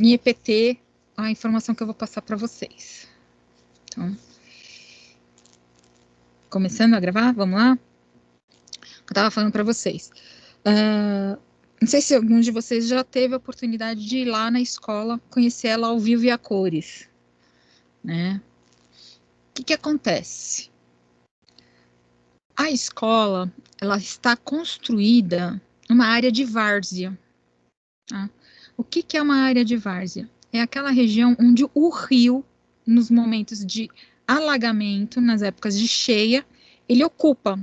em EPT a informação que eu vou passar para vocês. Então, começando a gravar, vamos lá? Eu estava falando para vocês. Não sei se algum de vocês já teve a oportunidade de ir lá na escola, conhecer ela ao vivo e a cores, né? O que acontece? A escola, ela está construída numa área de várzea. Tá? O que é uma área de várzea? É aquela região onde o rio, nos momentos de alagamento, nas épocas de cheia, ele ocupa,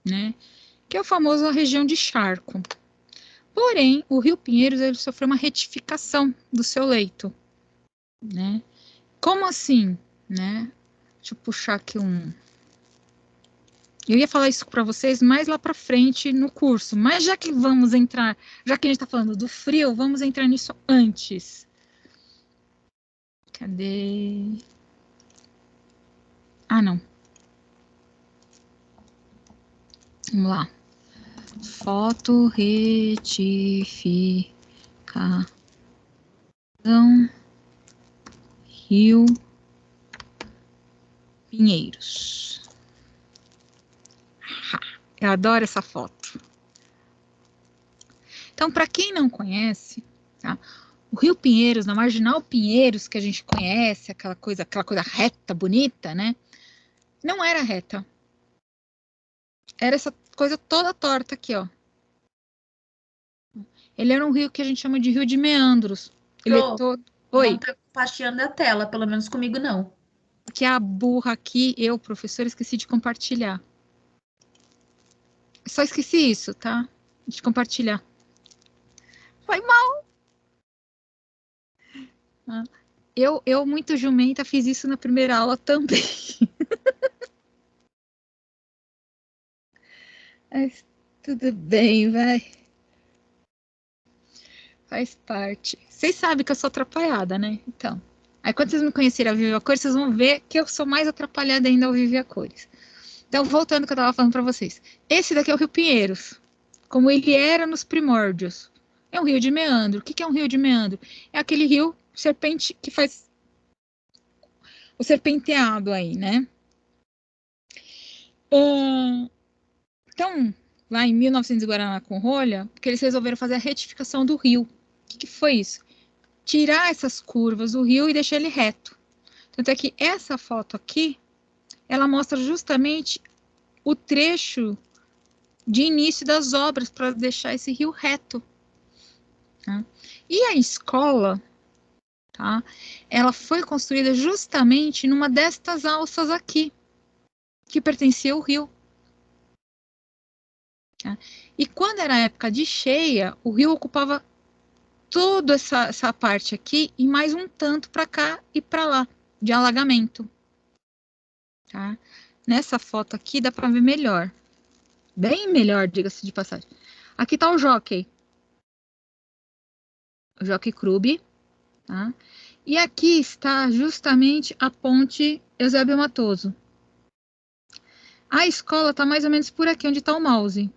né? Que é o famoso região de charco. Porém, o Rio Pinheiros ele sofreu uma retificação do seu leito, né? Como assim, né? Deixa eu puxar aqui um... Eu ia falar isso para vocês mais lá para frente no curso, mas já que vamos entrar, já que a gente está falando do frio, vamos entrar nisso antes. Cadê? Ah, não. Vamos lá. Foto retificação Rio Pinheiros. Eu adoro essa foto. Então, para quem não conhece, tá? O Rio Pinheiros, na Marginal Pinheiros, que a gente conhece, aquela coisa reta, bonita, né? Não era reta. Era essa coisa toda torta aqui, ó. Ele era um rio que a gente chama de rio de meandros. Ele é todo... Oi. Não tá compartilhando a tela, pelo menos comigo não. Que a burra aqui, eu, professora, esqueci de compartilhar. Só esqueci isso, tá? De compartilhar. Foi mal. Eu, muito jumenta, fiz isso na primeira aula também. Mas tudo bem, vai. Faz parte. Vocês sabem que eu sou atrapalhada, né? Então. Aí quando vocês me conhecerem ao vivo e a cores, vocês vão ver que eu sou mais atrapalhada ainda ao vivo e a cores. Então, voltando ao que eu estava falando para vocês. Esse daqui é o Rio Pinheiros. Como ele era nos primórdios. É um rio de meandro. O que é um rio de meandro? É aquele rio serpente que faz o serpenteado aí, né? Então, lá em 1900 Guaraná com rolha, porque eles resolveram fazer a retificação do rio. O que foi isso? Tirar essas curvas do rio e deixar ele reto. Tanto é que essa foto aqui, ela mostra justamente o trecho de início das obras para deixar esse rio reto. Tá? E a escola, tá? Ela foi construída justamente numa destas alças aqui, que pertencia ao rio. Tá? E quando era a época de cheia, o rio ocupava toda essa parte aqui e mais um tanto para cá e para lá, de alagamento. Tá? Nessa foto aqui dá para ver melhor. Bem melhor, diga-se de passagem. Aqui está o Jockey. O Jockey Clube. Tá? E aqui está justamente a ponte Eusébio Matoso. A escola está mais ou menos por aqui, onde está o mouse.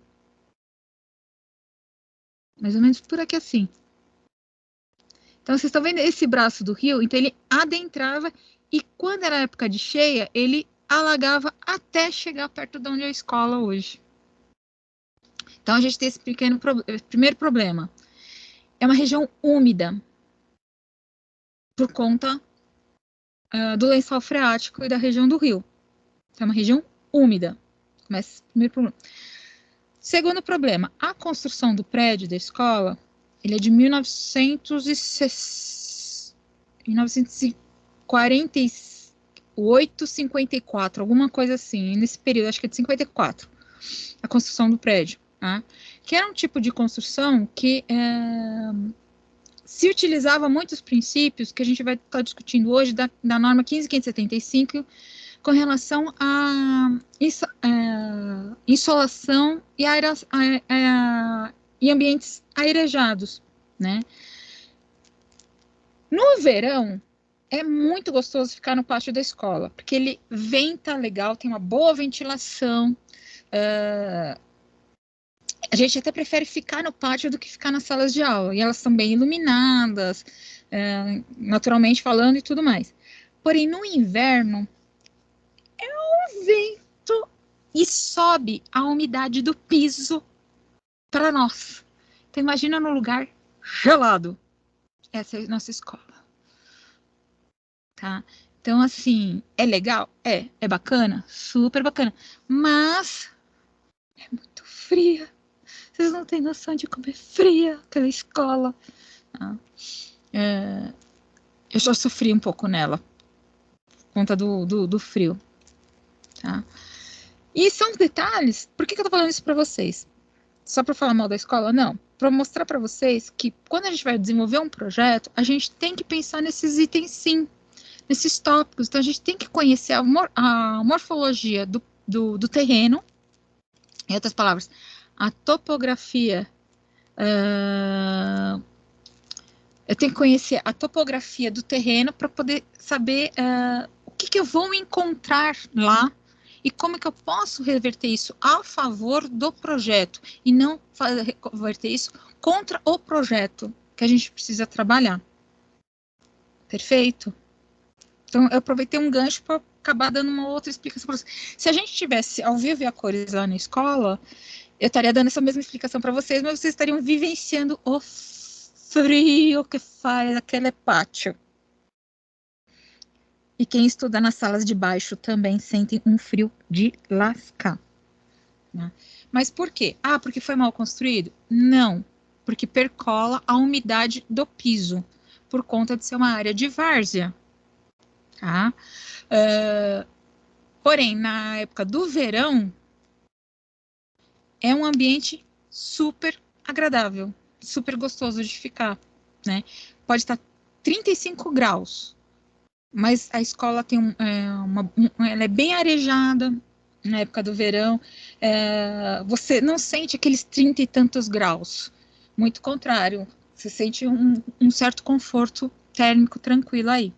Mais ou menos por aqui assim. Então, vocês estão vendo esse braço do rio? Então, ele adentrava e quando era época de cheia, ele alagava até chegar perto de onde é a escola hoje. Então, a gente tem esse primeiro problema. É uma região úmida por conta do lençol freático e da região do rio. Então, é uma região úmida. Começa esse primeiro problema. Segundo problema, a construção do prédio da escola, ele é de 1948, 54, alguma coisa assim, nesse período, acho que é de 54, a construção do prédio, tá? Que era um tipo de construção que se utilizava muitos princípios que a gente vai estar discutindo hoje da norma 15.575, com relação à insolação e ambientes airejados, né? No verão, é muito gostoso ficar no pátio da escola, porque ele venta legal, tem uma boa ventilação, A gente até prefere ficar no pátio do que ficar nas salas de aula. E elas são bem iluminadas, naturalmente falando e tudo mais. Porém, no inverno, é um vento e sobe a umidade do piso para nós. Então, imagina num lugar gelado. Essa é a nossa escola. Tá? Então, assim, é legal? É bacana? Super bacana. Mas é muito fria. Vocês não têm noção de como é fria aquela escola. Tá? Eu já sofri um pouco nela, por conta do frio. Tá? E são detalhes. Por que eu tô falando isso para vocês? Só para falar mal da escola? Não. Para mostrar para vocês que quando a gente vai desenvolver um projeto, a gente tem que pensar nesses itens sim, nesses tópicos. Então a gente tem que conhecer a morfologia do terreno, em outras palavras, a topografia. Eu tenho que conhecer a topografia do terreno para poder saber o que eu vou encontrar lá e como que eu posso reverter isso a favor do projeto e não reverter isso contra o projeto que a gente precisa trabalhar. Perfeito? Então, eu aproveitei um gancho para acabar dando uma outra explicação para vocês. Se a gente tivesse ao vivo e a cores lá na escola, eu estaria dando essa mesma explicação para vocês, mas vocês estariam vivenciando o frio que faz aquele pátio. E quem estuda nas salas de baixo também sente um frio de lascar. Né? Mas por quê? Ah, porque foi mal construído? Não, porque percola a umidade do piso, por conta de ser uma área de várzea. Tá? Porém, na época do verão, é um ambiente super agradável, super gostoso de ficar. Né? Pode estar 35 graus, mas a escola tem ela é bem arejada na época do verão, você não sente aqueles 30 e tantos graus, muito contrário, você sente um certo conforto térmico tranquilo aí,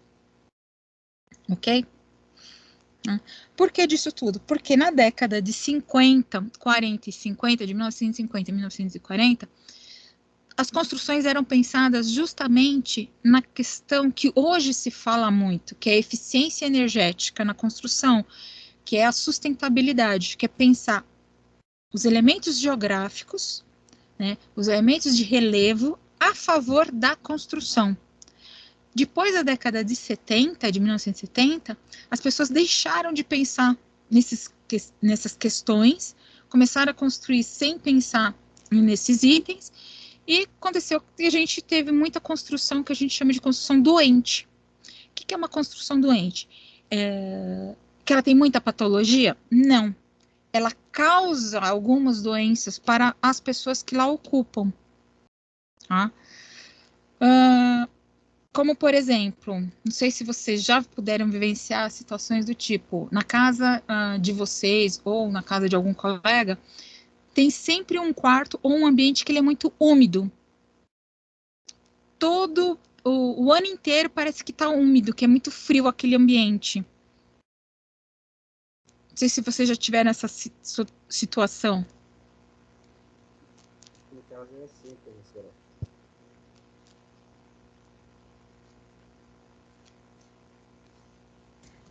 ok? Por que disso tudo? Porque na década de 50, 40 e 50, de 1950 e 1940, as construções eram pensadas justamente na questão que hoje se fala muito, que é a eficiência energética na construção, que é a sustentabilidade, que é pensar os elementos geográficos, né, os elementos de relevo a favor da construção. Depois da década de 70, de 1970, as pessoas deixaram de pensar nessas questões, começaram a construir sem pensar nesses itens, e aconteceu que a gente teve muita construção que a gente chama de construção doente. O que é uma construção doente? Que ela tem muita patologia? Não. Ela causa algumas doenças para as pessoas que lá ocupam. Tá? Como, por exemplo, não sei se vocês já puderam vivenciar situações do tipo, na casa de vocês ou na casa de algum colega, tem sempre um quarto ou um ambiente que ele é muito úmido. Todo o ano inteiro parece que está úmido, que é muito frio aquele ambiente. Não sei se vocês já tiveram essa situação.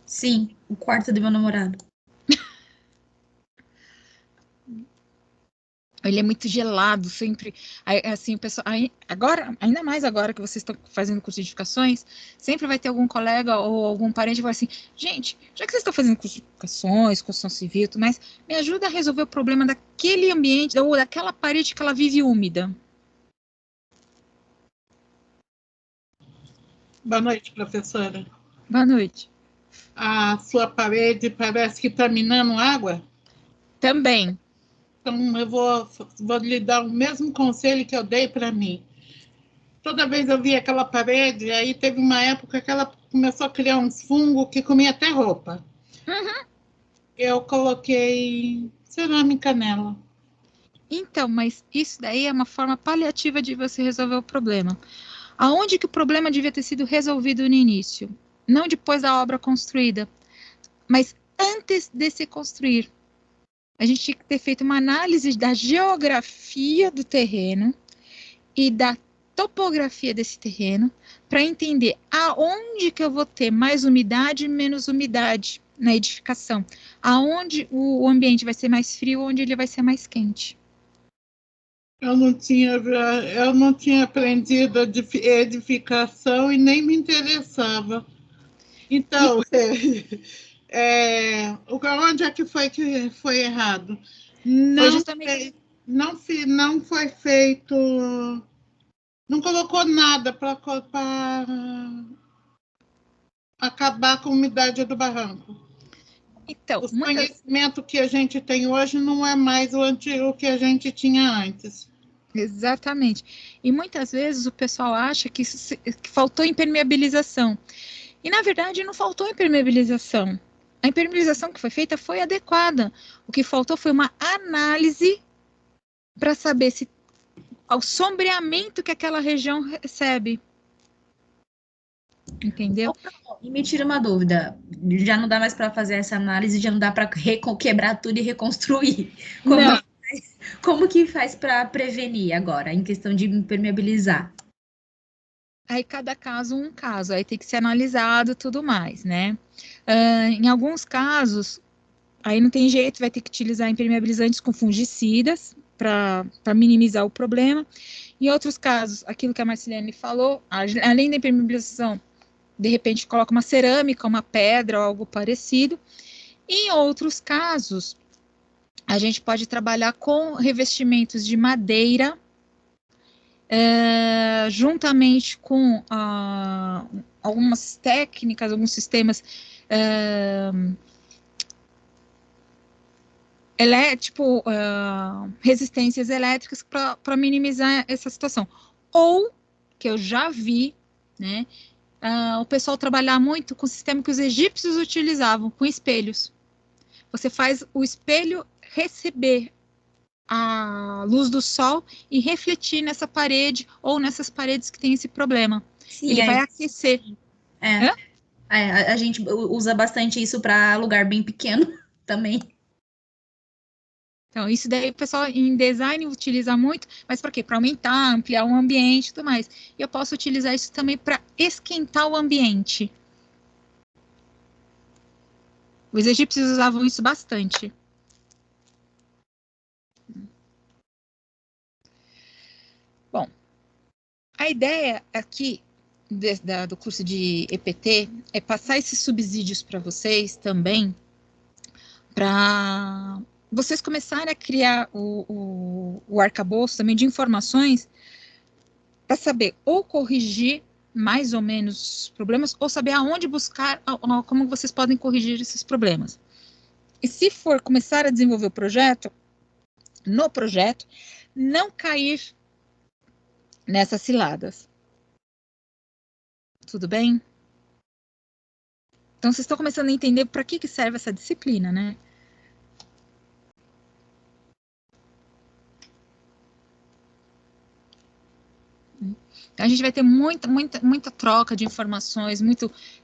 Sim, o quarto do meu namorado. Ele é muito gelado, sempre. Assim, o pessoal, agora, ainda mais agora que vocês estão fazendo curso de edificações, sempre vai ter algum colega ou algum parente que vai assim: gente, já que vocês estão fazendo curso de edificações, construção civil, mas me ajuda a resolver o problema daquele ambiente ou daquela parede que ela vive úmida. Boa noite, professora. Boa noite. A sua parede parece que está minando água? Também. Então, eu vou lhe dar o mesmo conselho que eu dei para mim. Toda vez eu via aquela parede, aí teve uma época que ela começou a criar uns fungos que comia até roupa. Uhum. Eu coloquei cerâmica nela. Então, mas isso daí é uma forma paliativa de você resolver o problema. Aonde que o problema devia ter sido resolvido no início? Não depois da obra construída, mas antes de se construir. a gente tinha que ter feito uma análise da geografia do terreno e da topografia desse terreno para entender aonde que eu vou ter mais umidade e menos umidade na edificação, aonde o ambiente vai ser mais frio, onde ele vai ser mais quente. Eu não tinha aprendido edificação e nem me interessava. Então, onde é que foi errado? Não, justamente... não foi feito, não colocou nada para acabar com a umidade do barranco. Então, o conhecimento que a gente tem hoje não é mais o que a gente tinha antes. Exatamente. E muitas vezes o pessoal acha que faltou impermeabilização. E, na verdade, não faltou impermeabilização. A impermeabilização que foi feita foi adequada. O que faltou foi uma análise para saber se o sombreamento que aquela região recebe. Entendeu? E me tira uma dúvida. Já não dá mais para fazer essa análise, já não dá para quebrar tudo e reconstruir. Como que faz para prevenir agora, em questão de impermeabilizar? Aí cada caso um caso, aí tem que ser analisado e tudo mais, né? Em alguns casos, aí não tem jeito, vai ter que utilizar impermeabilizantes com fungicidas para minimizar o problema. Em outros casos, aquilo que a Marceliane falou, além da impermeabilização, de repente coloca uma cerâmica, uma pedra ou algo parecido. Em outros casos, a gente pode trabalhar com revestimentos de madeira, juntamente com algumas técnicas, alguns sistemas resistências elétricas para minimizar essa situação. Ou, que eu já vi, né, o pessoal trabalhar muito com o sistema que os egípcios utilizavam, com espelhos. Você faz o espelho receber a luz do sol e refletir nessa parede ou nessas paredes que tem esse problema. Sim, ele vai aquecer. A gente usa bastante isso para lugar bem pequeno também. Então, isso daí o pessoal em design utiliza muito, mas para quê? Para aumentar, ampliar o ambiente e tudo mais. E eu posso utilizar isso também para esquentar o ambiente. Os egípcios usavam isso bastante. Bom, a ideia aqui do curso de EPT é passar esses subsídios para vocês também, para vocês começarem a criar o arcabouço também de informações para saber ou corrigir mais ou menos os problemas, ou saber aonde buscar, como vocês podem corrigir esses problemas. E se for começar a desenvolver o projeto, no projeto, não cair nessas ciladas. Tudo bem? Então, vocês estão começando a entender para que serve essa disciplina, né? A gente vai ter muita troca de informações,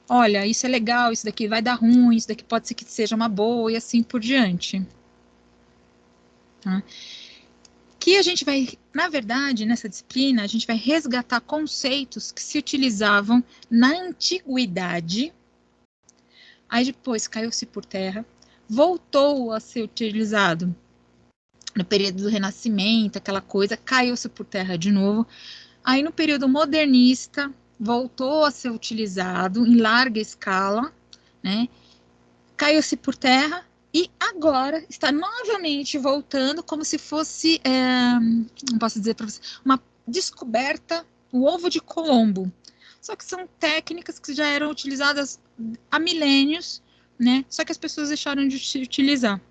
olha, isso é legal, isso daqui vai dar ruim, isso daqui pode ser que seja uma boa, e assim por diante. Tá? Que a gente vai, na verdade, nessa disciplina, a gente vai resgatar conceitos que se utilizavam na antiguidade, aí depois caiu-se por terra, voltou a ser utilizado no período do Renascimento, aquela coisa, caiu-se por terra de novo. Aí, no período modernista, voltou a ser utilizado em larga escala, né? Caiu-se por terra e agora está novamente voltando como se fosse, não posso dizer para você, uma descoberta, o ovo de Colombo. Só que são técnicas que já eram utilizadas há milênios, né? Só que as pessoas deixaram de utilizar.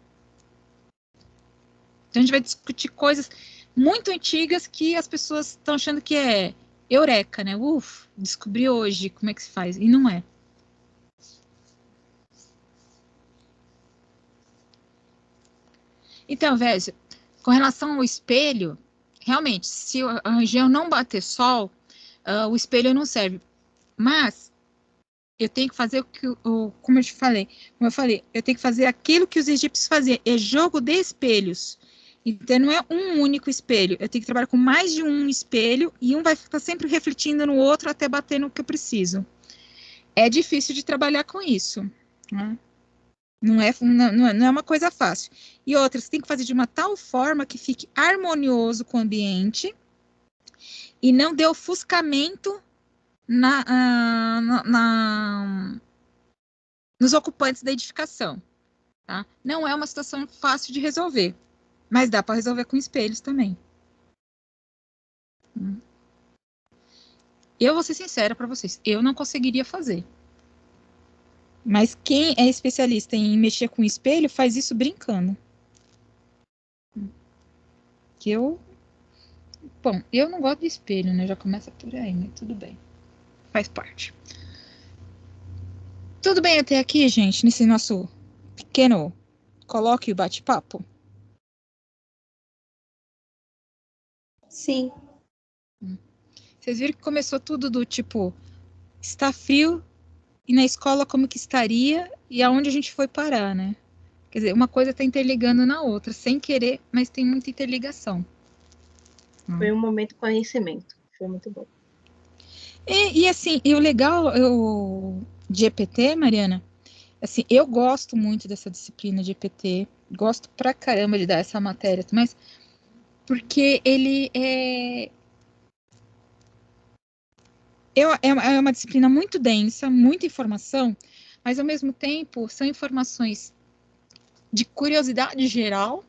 Então, a gente vai discutir coisas muito antigas que as pessoas estão achando que é eureka, né? Descobri hoje como é que se faz. E não é. Então, Vézio, com relação ao espelho, realmente, se a região não bater sol, o espelho não serve. Mas eu tenho que fazer como eu falei, eu tenho que fazer aquilo que os egípcios faziam, é jogo de espelhos. Então, não é um único espelho, eu tenho que trabalhar com mais de um espelho, e um vai ficar sempre refletindo no outro até bater no que eu preciso. É difícil de trabalhar com isso, né? Não é uma coisa fácil. E outra, você tem que fazer de uma tal forma que fique harmonioso com o ambiente e não dê ofuscamento nos ocupantes da edificação. Tá? Não é uma situação fácil de resolver, mas dá para resolver com espelhos também. Eu vou ser sincera para vocês, eu não conseguiria fazer. Mas quem é especialista em mexer com espelho faz isso brincando. Bom, eu não gosto de espelho, né? Já começa por aí, mas tudo bem. Faz parte. Tudo bem até aqui, gente, nesse nosso pequeno coloque o bate-papo? Sim. Vocês viram que começou tudo do tipo, está frio, e na escola como que estaria, e aonde a gente foi parar, né? Quer dizer, uma coisa está interligando na outra, sem querer, mas tem muita interligação. Foi um momento de conhecimento, foi muito bom. E assim, e o legal de EPT, Mariana, assim, eu gosto muito dessa disciplina de EPT, gosto pra caramba de dar essa matéria, mas porque ele é uma disciplina muito densa, muita informação, mas ao mesmo tempo são informações de curiosidade geral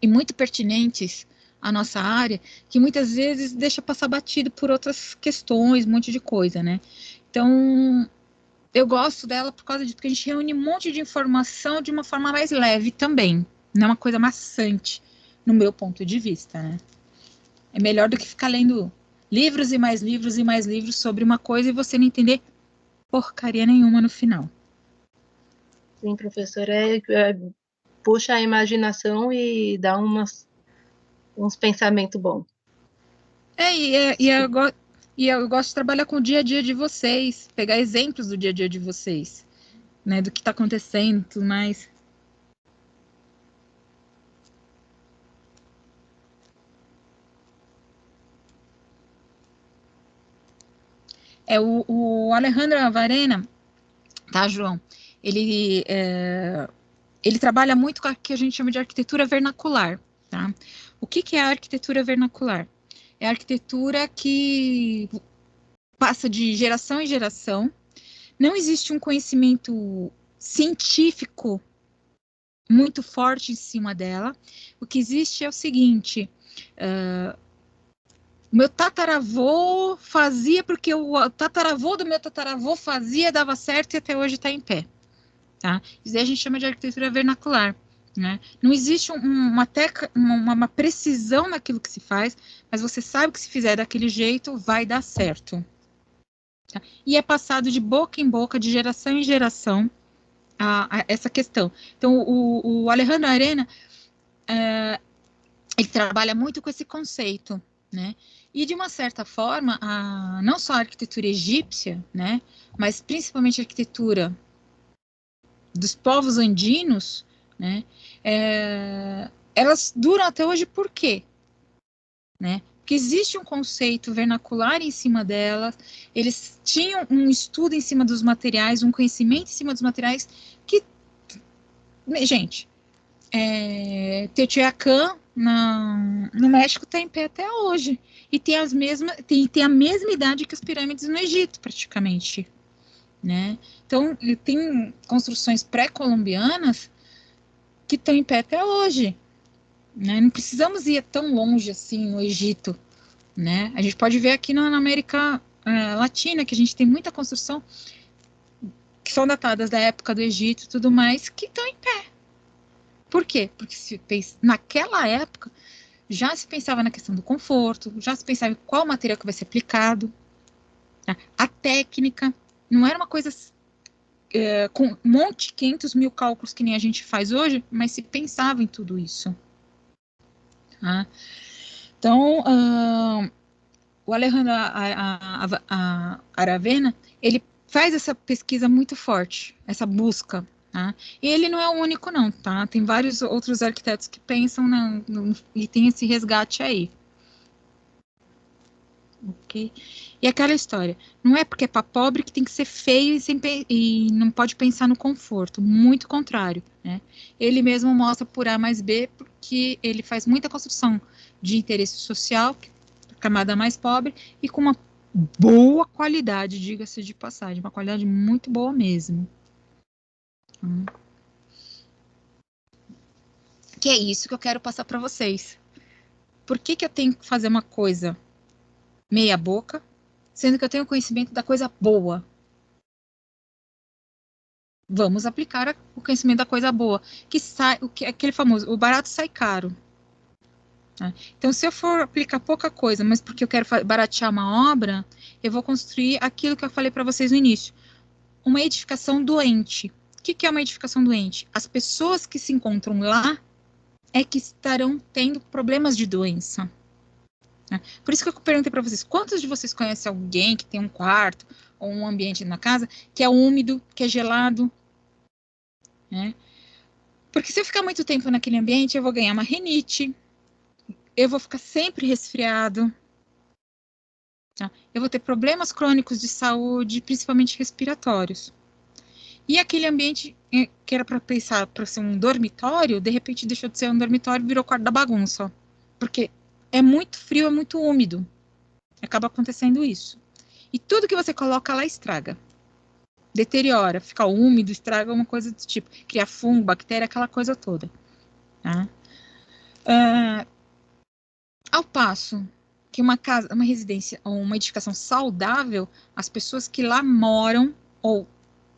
e muito pertinentes à nossa área, que muitas vezes deixa passar batido por outras questões, um monte de coisa, né? Então, eu gosto dela por causa disso, porque a gente reúne um monte de informação de uma forma mais leve também, não é uma coisa maçante, no meu ponto de vista, né? É melhor do que ficar lendo livros e mais livros e mais livros sobre uma coisa e você não entender porcaria nenhuma no final. Sim, professor, puxa a imaginação e dá uns pensamentos bons. E eu gosto de trabalhar com o dia a dia de vocês, pegar exemplos do dia a dia de vocês, né, do que está acontecendo e tudo mais. O Alejandro Varena, tá, João? Ele trabalha muito com o que a gente chama de arquitetura vernacular, tá? O que é a arquitetura vernacular? É a arquitetura que passa de geração em geração. Não existe um conhecimento científico muito forte em cima dela. O que existe é o seguinte: meu tataravô fazia porque o tataravô do meu tataravô fazia, dava certo e até hoje está em pé. Tá? Isso aí a gente chama de arquitetura vernacular. Né? Não existe uma precisão naquilo que se faz, mas você sabe que se fizer daquele jeito, vai dar certo. Tá? E é passado de boca em boca, de geração em geração, a essa questão. Então, o Alejandro Arena, ele trabalha muito com esse conceito, né? E, de uma certa forma, não só a arquitetura egípcia, né? Mas principalmente a arquitetura dos povos andinos, né? Elas duram até hoje por quê? Né? Porque existe um conceito vernacular em cima delas, eles tinham um estudo em cima dos materiais, um conhecimento em cima dos materiais que, gente, Teotihuacan no México está em pé até hoje e tem a mesma idade que as pirâmides no Egito, praticamente. Né? Então, tem construções pré-colombianas que estão em pé até hoje. Né? Não precisamos ir tão longe assim no Egito. Né? A gente pode ver aqui na América Latina, que a gente tem muita construção que são datadas da época do Egito e tudo mais, que estão em pé. Por quê? Porque naquela época já se pensava na questão do conforto, já se pensava em qual material que vai ser aplicado, tá? A técnica. Não era uma coisa com 500 mil cálculos que nem a gente faz hoje, mas se pensava em tudo isso. Tá? Então, o Alejandro Aravena, ele faz essa pesquisa muito forte, essa busca. Tá? E ele não é o único, não, tá? Tem vários outros arquitetos que pensam e tem esse resgate aí. Ok? E aquela história, não é porque é para pobre que tem que ser feio e não pode pensar no conforto, muito contrário, né? Ele mesmo mostra por A mais B, porque ele faz muita construção de interesse social, camada mais pobre, e com uma boa qualidade, diga-se de passagem, uma qualidade muito boa mesmo. Que é isso que eu quero passar para vocês. Por que eu tenho que fazer uma coisa meia boca, sendo que eu tenho conhecimento da coisa boa? Vamos aplicar o conhecimento da coisa boa, que sai, aquele famoso, o barato sai caro. Tá? Então, se eu for aplicar pouca coisa, mas porque eu quero baratear uma obra, eu vou construir aquilo que eu falei para vocês no início, uma edificação doente. O que é uma edificação doente? As pessoas que se encontram lá é que estarão tendo problemas de doença. Por isso que eu perguntei para vocês, quantos de vocês conhecem alguém que tem um quarto ou um ambiente na casa que é úmido, que é gelado? Né? Porque se eu ficar muito tempo naquele ambiente, eu vou ganhar uma rinite, eu vou ficar sempre resfriado, tá? Eu vou ter problemas crônicos de saúde, principalmente respiratórios. E aquele ambiente que era para pensar para ser um dormitório, de repente deixou de ser um dormitório e virou quarto da bagunça. Porque é muito frio, é muito úmido. Acaba acontecendo isso. E tudo que você coloca lá estraga. Deteriora, fica úmido, estraga uma coisa do tipo. Cria fungo, bactéria, aquela coisa toda. Tá? Ao passo que uma casa, uma residência ou uma edificação saudável, as pessoas que lá moram ou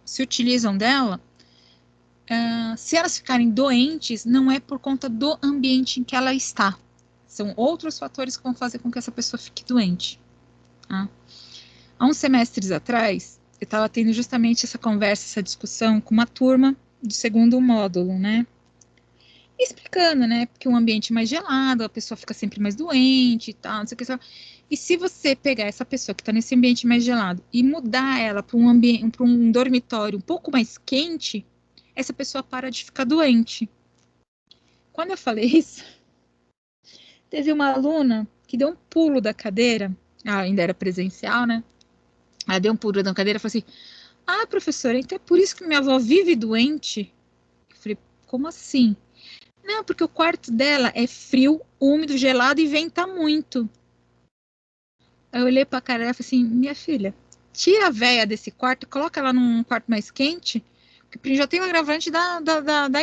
se utilizam dela, se elas ficarem doentes, não é por conta do ambiente em que ela está. São outros fatores que vão fazer com que essa pessoa fique doente. Tá? Há uns semestres atrás, eu estava tendo justamente essa conversa, essa discussão com uma turma do segundo módulo, né? Explicando, né? Porque um ambiente mais gelado, a pessoa fica sempre mais doente e tal, não sei o que. E se você pegar essa pessoa que está nesse ambiente mais gelado e mudar ela para um dormitório um pouco mais quente, essa pessoa para de ficar doente. Quando eu falei isso, teve uma aluna que deu um pulo da cadeira, ainda era presencial, né? Ela deu um pulo da cadeira e falou assim: ah, professora, então é por isso que minha avó vive doente? Eu falei: como assim? Não, porque o quarto dela é frio, úmido, gelado e venta muito. Aí eu olhei pra cara dela e falei assim: minha filha, tira a véia desse quarto e coloca ela num quarto mais quente, porque já tem um agravante da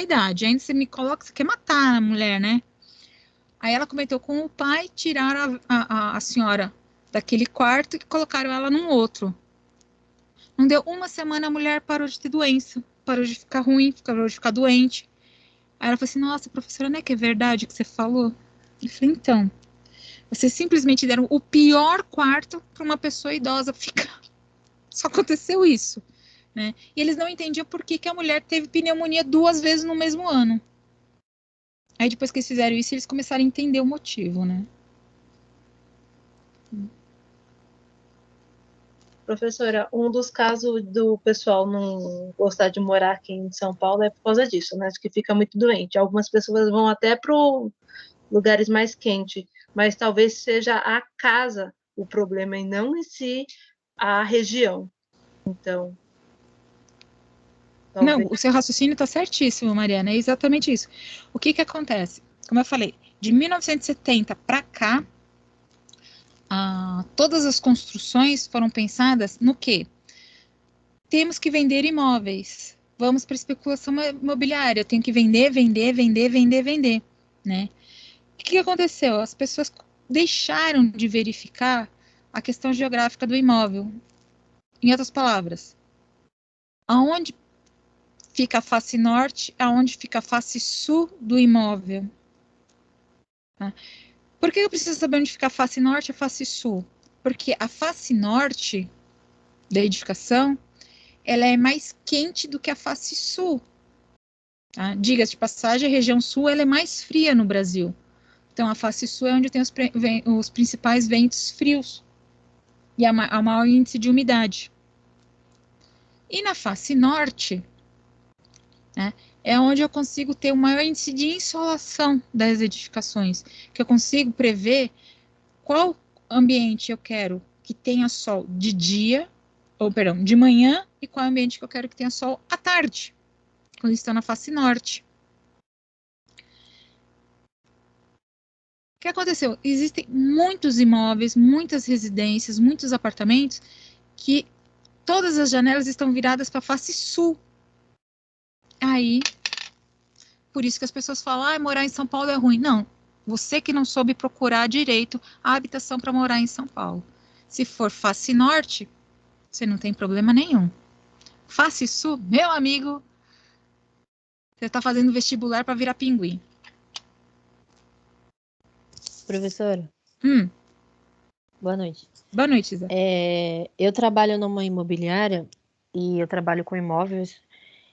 idade. Ainda você me coloca, você quer matar a mulher, né? Aí ela comentou com o pai, tiraram a senhora daquele quarto e colocaram ela num outro. Não deu uma semana, a mulher parou de ter doença, parou de ficar ruim, parou de ficar doente. Aí ela falou assim: nossa, professora, não é que é verdade o que você falou? Eu falei: então, vocês simplesmente deram o pior quarto para uma pessoa idosa ficar. Só aconteceu isso. Né? E eles não entendiam por que a mulher teve pneumonia 2 vezes no mesmo ano. Aí depois que eles fizeram isso, eles começaram a entender o motivo, né? Professora, um dos casos do pessoal não gostar de morar aqui em São Paulo é por causa disso, né? De que fica muito doente. Algumas pessoas vão até para lugares mais quentes, mas talvez seja a casa o problema e não em si a região. Então. Talvez... Não, o seu raciocínio está certíssimo, Mariana, é exatamente isso. O que acontece? Como eu falei, de 1970 para cá, todas as construções foram pensadas no quê? Temos que vender imóveis. Vamos para especulação imobiliária. Eu tenho que vender, né? O que aconteceu? As pessoas deixaram de verificar a questão geográfica do imóvel. Em outras palavras, aonde fica a face norte, aonde fica a face sul do imóvel. Tá? Por que eu preciso saber onde fica a face norte e a face sul? Porque a face norte da edificação, ela é mais quente do que a face sul. Tá? Diga-se de passagem, a região sul ela é mais fria no Brasil. Então, a face sul é onde tem os principais ventos frios e a maior índice de umidade. E na face norte, né, é onde eu consigo ter o maior índice de insolação das edificações, que eu consigo prever qual ambiente eu quero que tenha sol de dia, ou perdão, de manhã, e qual ambiente que eu quero que tenha sol à tarde, quando estão na face norte. O que aconteceu? Existem muitos imóveis, muitas residências, muitos apartamentos que todas as janelas estão viradas para a face sul. Aí, por isso que as pessoas falam, morar em São Paulo é ruim. Não, você que não soube procurar direito a habitação para morar em São Paulo. Se for face norte, você não tem problema nenhum. Face sul, meu amigo, você está fazendo vestibular para virar pinguim. Professora, boa noite. Boa noite, Zé. Eu trabalho numa imobiliária e eu trabalho com imóveis,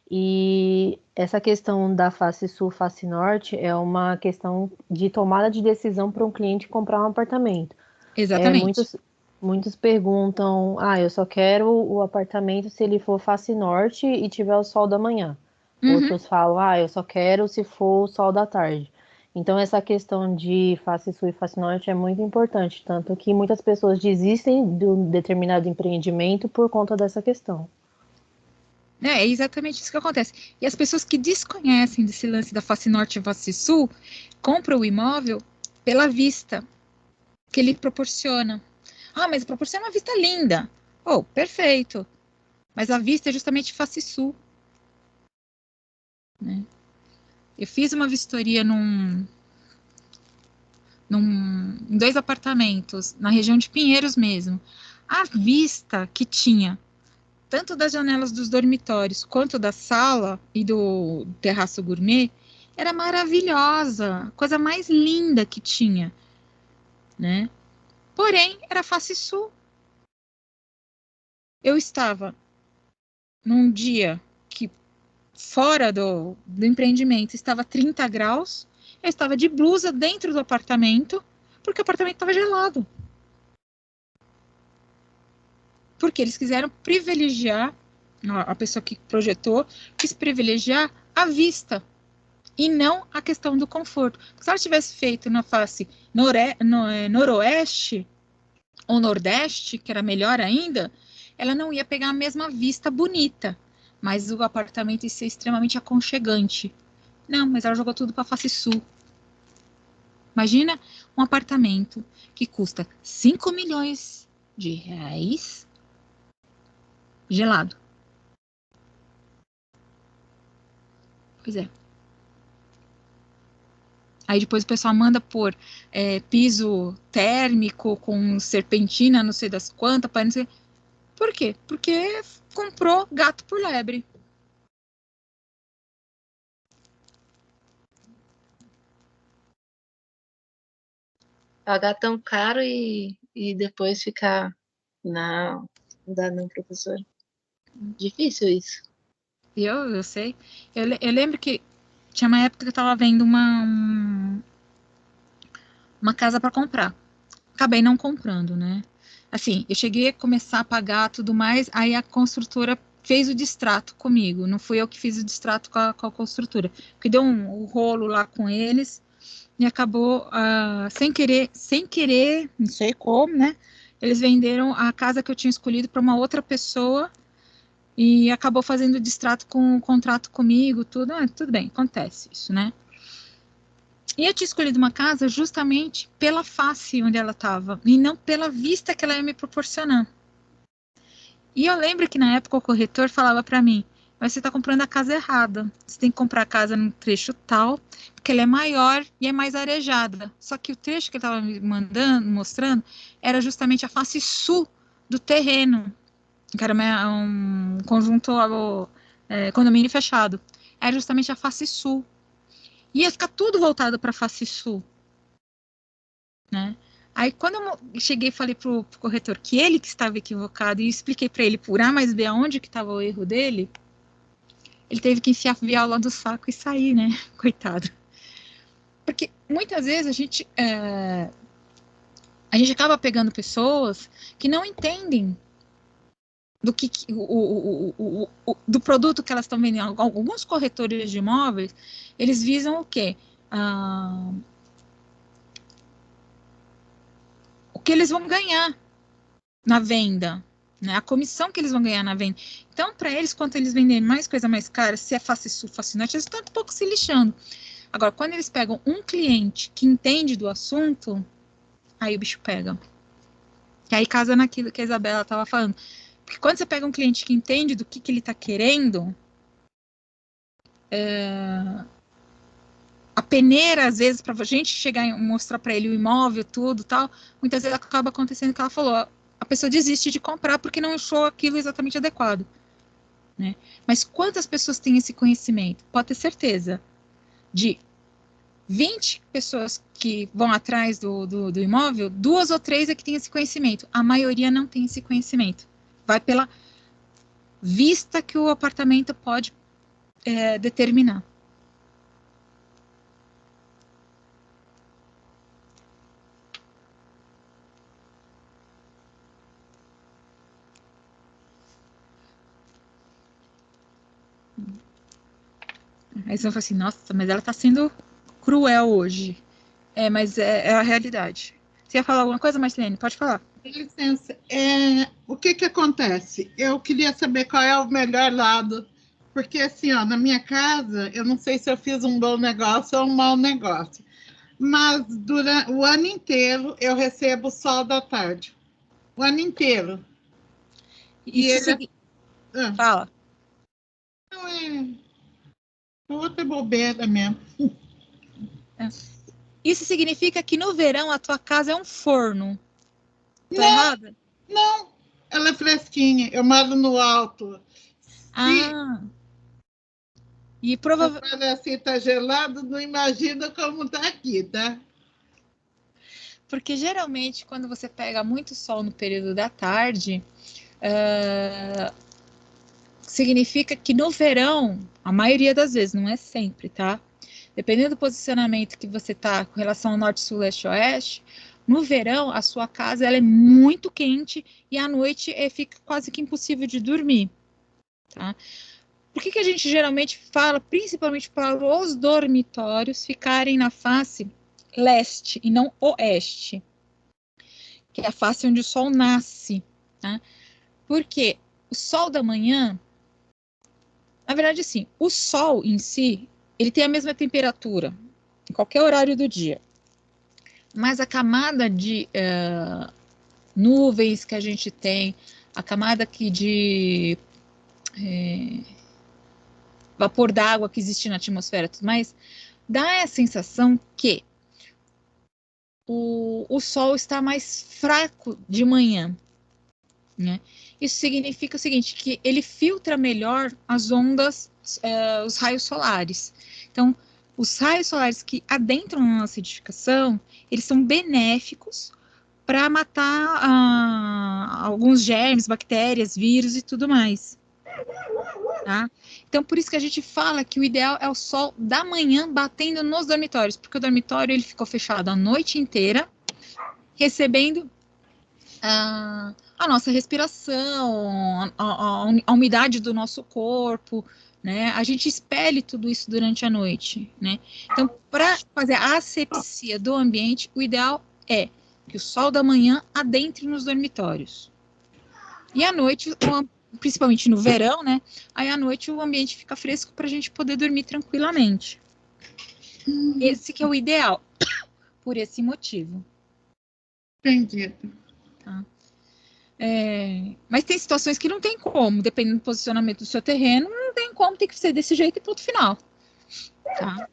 e essa questão da face sul, face norte é uma questão de tomada de decisão para um cliente comprar um apartamento. Exatamente. Muitos perguntam, eu só quero o apartamento se ele for face norte e tiver o sol da manhã. Outros falam, eu só quero se for o sol da tarde. Então, essa questão de face sul e face norte é muito importante, tanto que muitas pessoas desistem de um determinado empreendimento por conta dessa questão. É exatamente isso que acontece. E as pessoas que desconhecem desse lance da face norte e face sul, compram o imóvel pela vista que ele proporciona. Mas proporciona uma vista linda. Perfeito. Mas a vista é justamente face sul. Né? Eu fiz uma vistoria em 2 apartamentos, na região de Pinheiros mesmo. A vista que tinha, tanto das janelas dos dormitórios, quanto da sala e do terraço gourmet, era maravilhosa, coisa mais linda que tinha, né? Porém, era face sul. Eu estava num dia que fora do empreendimento estava 30 graus, eu estava de blusa dentro do apartamento, porque o apartamento estava gelado. Porque eles quiseram privilegiar, a pessoa que projetou, quis privilegiar a vista, e não a questão do conforto. Se ela tivesse feito na face noroeste ou nordeste, que era melhor ainda, ela não ia pegar a mesma vista bonita, mas o apartamento ia ser extremamente aconchegante. Não, mas ela jogou tudo para a face sul. Imagina um apartamento que custa 5 milhões de reais gelado. Pois é. Aí depois o pessoal manda pôr piso térmico com serpentina, não sei das quantas, para não sei. Por quê? Porque comprou gato por lebre. Pagar tão caro e depois ficar. Não dá não, professor. Difícil isso. Eu sei. Eu lembro que tinha uma época que eu estava vendo uma casa para comprar. Acabei não comprando, né? Assim, eu cheguei a começar a pagar tudo mais, aí a construtora fez o distrato comigo. Não fui eu que fiz o distrato com a construtora. Porque deu um rolo lá com eles e acabou, sem querer, não sei como, né? Eles venderam a casa que eu tinha escolhido para uma outra pessoa e acabou fazendo o distrato com o contrato comigo, tudo. Tudo bem, acontece isso, né? E eu tinha escolhido uma casa justamente pela face onde ela estava, e não pela vista que ela ia me proporcionar. E eu lembro que na época o corretor falava para mim, mas você está comprando a casa errada. Você tem que comprar a casa num trecho tal, porque ela é maior e é mais arejada. Só que o trecho que ele estava me mostrando, era justamente a face sul do terreno, que era um conjunto condomínio fechado. Era justamente a face sul. Ia ficar tudo voltado para a face sul, né? Aí, quando eu cheguei e falei pro corretor que ele que estava equivocado e expliquei para ele por A mais B aonde que estava o erro dele, ele teve que enfiar a viola do saco e sair, né? Coitado. Porque muitas vezes a gente acaba pegando pessoas que não entendem do produto que elas estão vendendo. Alguns corretores de imóveis, eles visam o quê? O que eles vão ganhar na venda, né? A comissão que eles vão ganhar na venda. Então, para eles, quanto eles venderem mais coisa mais cara, se é face sul, face norte, eles estão um pouco se lixando. Agora, quando eles pegam um cliente que entende do assunto, aí o bicho pega. E aí casa naquilo que a Isabela estava falando. Porque quando você pega um cliente que entende do que ele está querendo, a peneira, às vezes, para a gente chegar e mostrar para ele o imóvel, tudo tal, muitas vezes acaba acontecendo o que ela falou, a pessoa desiste de comprar porque não achou aquilo exatamente adequado. Né? Mas quantas pessoas têm esse conhecimento? Pode ter certeza. De 20 pessoas que vão atrás do imóvel, 2 ou 3 é que tem esse conhecimento. A maioria não tem esse conhecimento. Vai pela vista que o apartamento pode determinar. Aí você vai falar assim, nossa, mas ela está sendo cruel hoje. Mas é a realidade. Você ia falar alguma coisa, Marcelene? Pode falar. Com licença, o que acontece? Eu queria saber qual é o melhor lado, porque assim, ó, na minha casa, eu não sei se eu fiz um bom negócio ou um mau negócio, mas durante o ano inteiro eu recebo sol da tarde. O ano inteiro. Fala. Não outra bobeira mesmo. Isso significa que no verão a tua casa é um forno. Tô errada? Não, ela é fresquinha. Eu moro no alto. E provavelmente. Assim, tá gelado, não imagina como tá aqui, tá? Porque geralmente, quando você pega muito sol no período da tarde, significa que no verão, a maioria das vezes, não é sempre, tá? Dependendo do posicionamento que você tá com relação ao norte, sul, leste, oeste, no verão, a sua casa ela é muito quente e à noite fica quase que impossível de dormir, tá? Por que a gente geralmente fala, principalmente para os dormitórios, ficarem na face leste e não oeste? Que é a face onde o sol nasce, tá? Porque o sol da manhã, na verdade, assim, o sol em si, ele tem a mesma temperatura em qualquer horário do dia. Mas a camada de nuvens que a gente tem, a camada de vapor d'água que existe na atmosfera, tudo mais, dá a sensação que o sol está mais fraco de manhã. Né? Isso significa o seguinte, que ele filtra melhor as ondas, os raios solares. Então, os raios solares que adentram na nossa edificação, eles são benéficos para matar alguns germes, bactérias, vírus e tudo mais. Tá? Então, por isso que a gente fala que o ideal é o sol da manhã batendo nos dormitórios, porque o dormitório ele ficou fechado a noite inteira, recebendo a nossa respiração, a umidade do nosso corpo, né? A gente expele tudo isso durante a noite, né? Então, para fazer a asepsia do ambiente, o ideal é que o sol da manhã adentre nos dormitórios. E à noite, principalmente no verão, né? Aí à noite o ambiente fica fresco para a gente poder dormir tranquilamente. Esse que é o ideal, por esse motivo. Entendido. Tá? Mas tem situações que não tem como, dependendo do posicionamento do seu terreno, não tem como, tem que ser desse jeito e ponto final. Tá?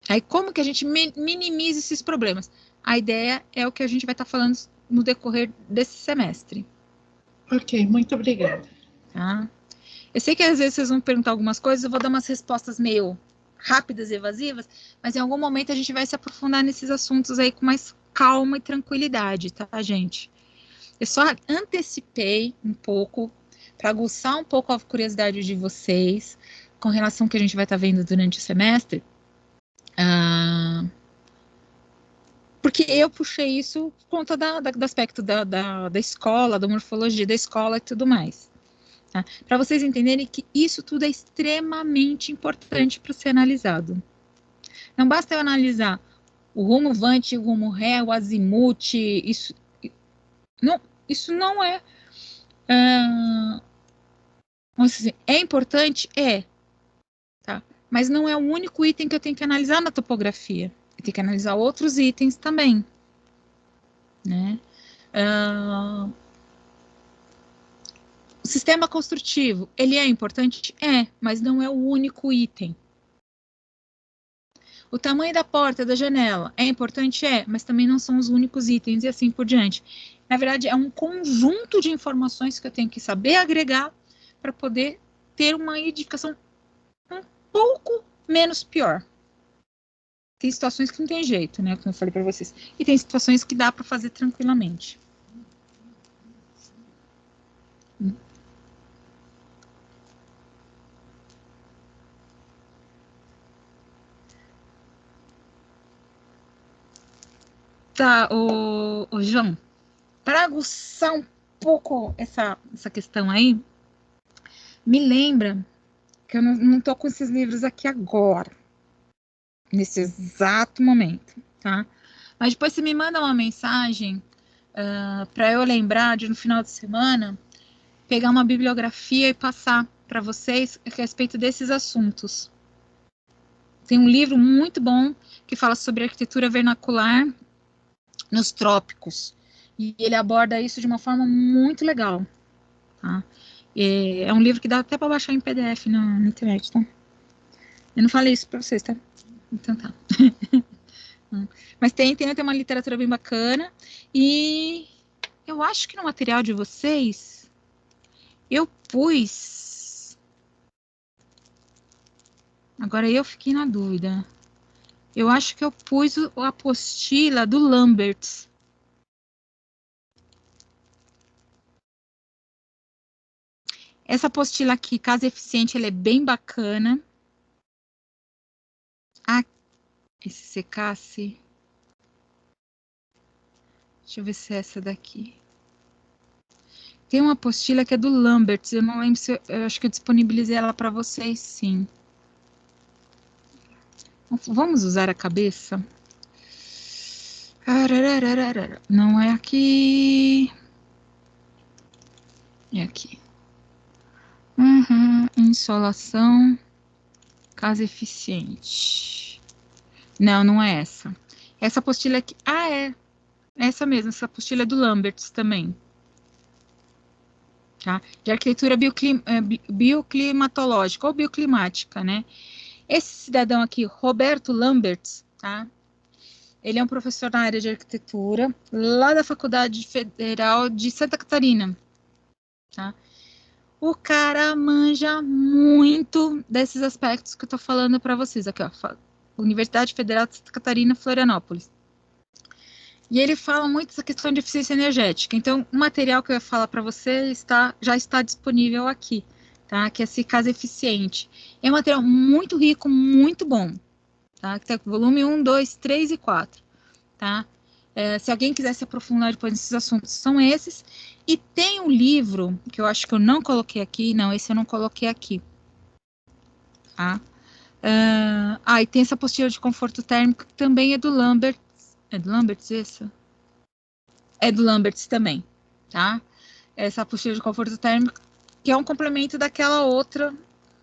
Aí como que a gente minimiza esses problemas? A ideia é o que a gente vai estar falando no decorrer desse semestre. Ok, muito obrigada. Tá? Eu sei que às vezes vocês vão perguntar algumas coisas, eu vou dar umas respostas meio rápidas e evasivas, mas em algum momento a gente vai se aprofundar nesses assuntos aí com mais calma e tranquilidade, tá, gente? Eu só antecipei um pouco para aguçar um pouco a curiosidade de vocês com relação ao que a gente vai estar vendo durante o semestre. Porque eu puxei isso por conta do aspecto da escola, da morfologia da escola e tudo mais. Tá? Para vocês entenderem que isso tudo é extremamente importante para ser analisado. Não basta eu analisar o rumo vante, o rumo ré, o azimuth, isso não é... vamos dizer, é importante? É. Tá? Mas não é o único item que eu tenho que analisar na topografia. Eu tenho que analisar outros itens também. Né? O sistema construtivo, ele é importante? É, mas não é o único item. O tamanho da porta, da janela, é importante? É, mas também não são os únicos itens e assim por diante. Na verdade, é um conjunto de informações que eu tenho que saber agregar para poder ter uma edificação um pouco menos pior. Tem situações que não tem jeito, né, como eu falei para vocês. E tem situações que dá para fazer tranquilamente. Tá, o João, para aguçar um pouco essa questão aí, me lembra que eu não tô com esses livros aqui agora, nesse exato momento, tá? Mas depois você me manda uma mensagem para eu lembrar de no final de semana pegar uma bibliografia e passar para vocês a respeito desses assuntos. Tem um livro muito bom que fala sobre arquitetura vernacular nos trópicos. E ele aborda isso de uma forma muito legal. Tá? É um livro que dá até para baixar em PDF na internet, tá? Eu não falei isso para vocês, tá? Então tá. Mas tem uma literatura bem bacana. E eu acho que no material de vocês eu pus... Agora eu fiquei na dúvida. Eu acho que eu pus a apostila do Lamberts. Essa apostila aqui, Casa Eficiente, ela é bem bacana. Ah, esse secasse. Deixa eu ver se é essa daqui. Tem uma apostila que é do Lamberts. Eu não lembro se eu acho que eu disponibilizei ela para vocês, sim. Vamos usar a cabeça? Não é aqui. É aqui. Insolação. Casa Eficiente. Não é essa. Essa apostila aqui. Ah, é. Essa mesmo. Essa apostila é do Lamberts também. Tá? De arquitetura bioclimatológica ou bioclimática, né? Esse cidadão aqui, Roberto Lamberts, tá? Ele é um professor na área de arquitetura, lá da Faculdade Federal de Santa Catarina, tá? O cara manja muito desses aspectos que eu tô falando para vocês. Aqui, ó, Universidade Federal de Santa Catarina, Florianópolis. E ele fala muito dessa questão de eficiência energética. Então, o material que eu ia falar para você já está disponível aqui, tá? Que é esse Casa Eficiente. É um material muito rico, muito bom, tá? Que tem volume 1, 2, 3 e 4, tá? Se alguém quiser se aprofundar depois nesses assuntos, são esses. E tem um livro, que eu acho que eu não coloquei aqui, não, esse eu não coloquei aqui, tá? E tem essa apostila de conforto térmico, que também é do Lamberts. É do Lamberts essa? É do Lamberts também, tá? Essa apostila de conforto térmico, que é um complemento daquela outra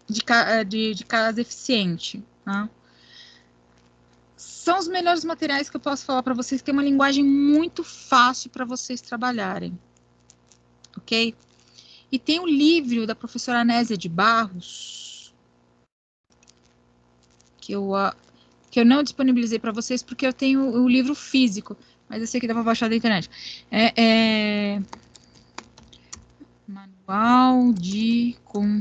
de casa eficiente, tá? São os melhores materiais que eu posso falar para vocês, que tem uma linguagem muito fácil para vocês trabalharem, ok? E tem um livro da professora Anésia de Barros, que eu não disponibilizei para vocês, porque eu tenho o livro físico, mas eu sei que dá para baixar da internet. Manual de Conforto.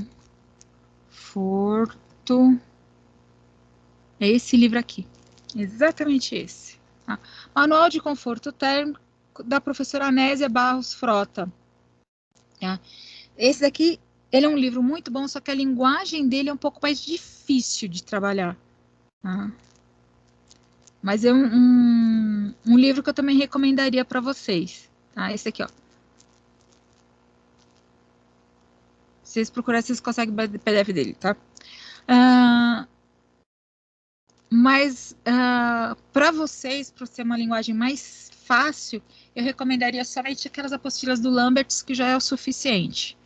É esse livro aqui. Exatamente esse. Tá? Manual de Conforto Térmico da professora Anésia Barros Frota. Tá? Esse daqui, ele é um livro muito bom, só que a linguagem dele é um pouco mais difícil de trabalhar. Tá? Mas é um livro que eu também recomendaria para vocês, tá? Esse aqui, ó. Se vocês procurarem, vocês conseguem o PDF dele, tá? Mas para vocês, para ser uma linguagem mais fácil, eu recomendaria somente aquelas apostilas do Lamberts, que já é o suficiente.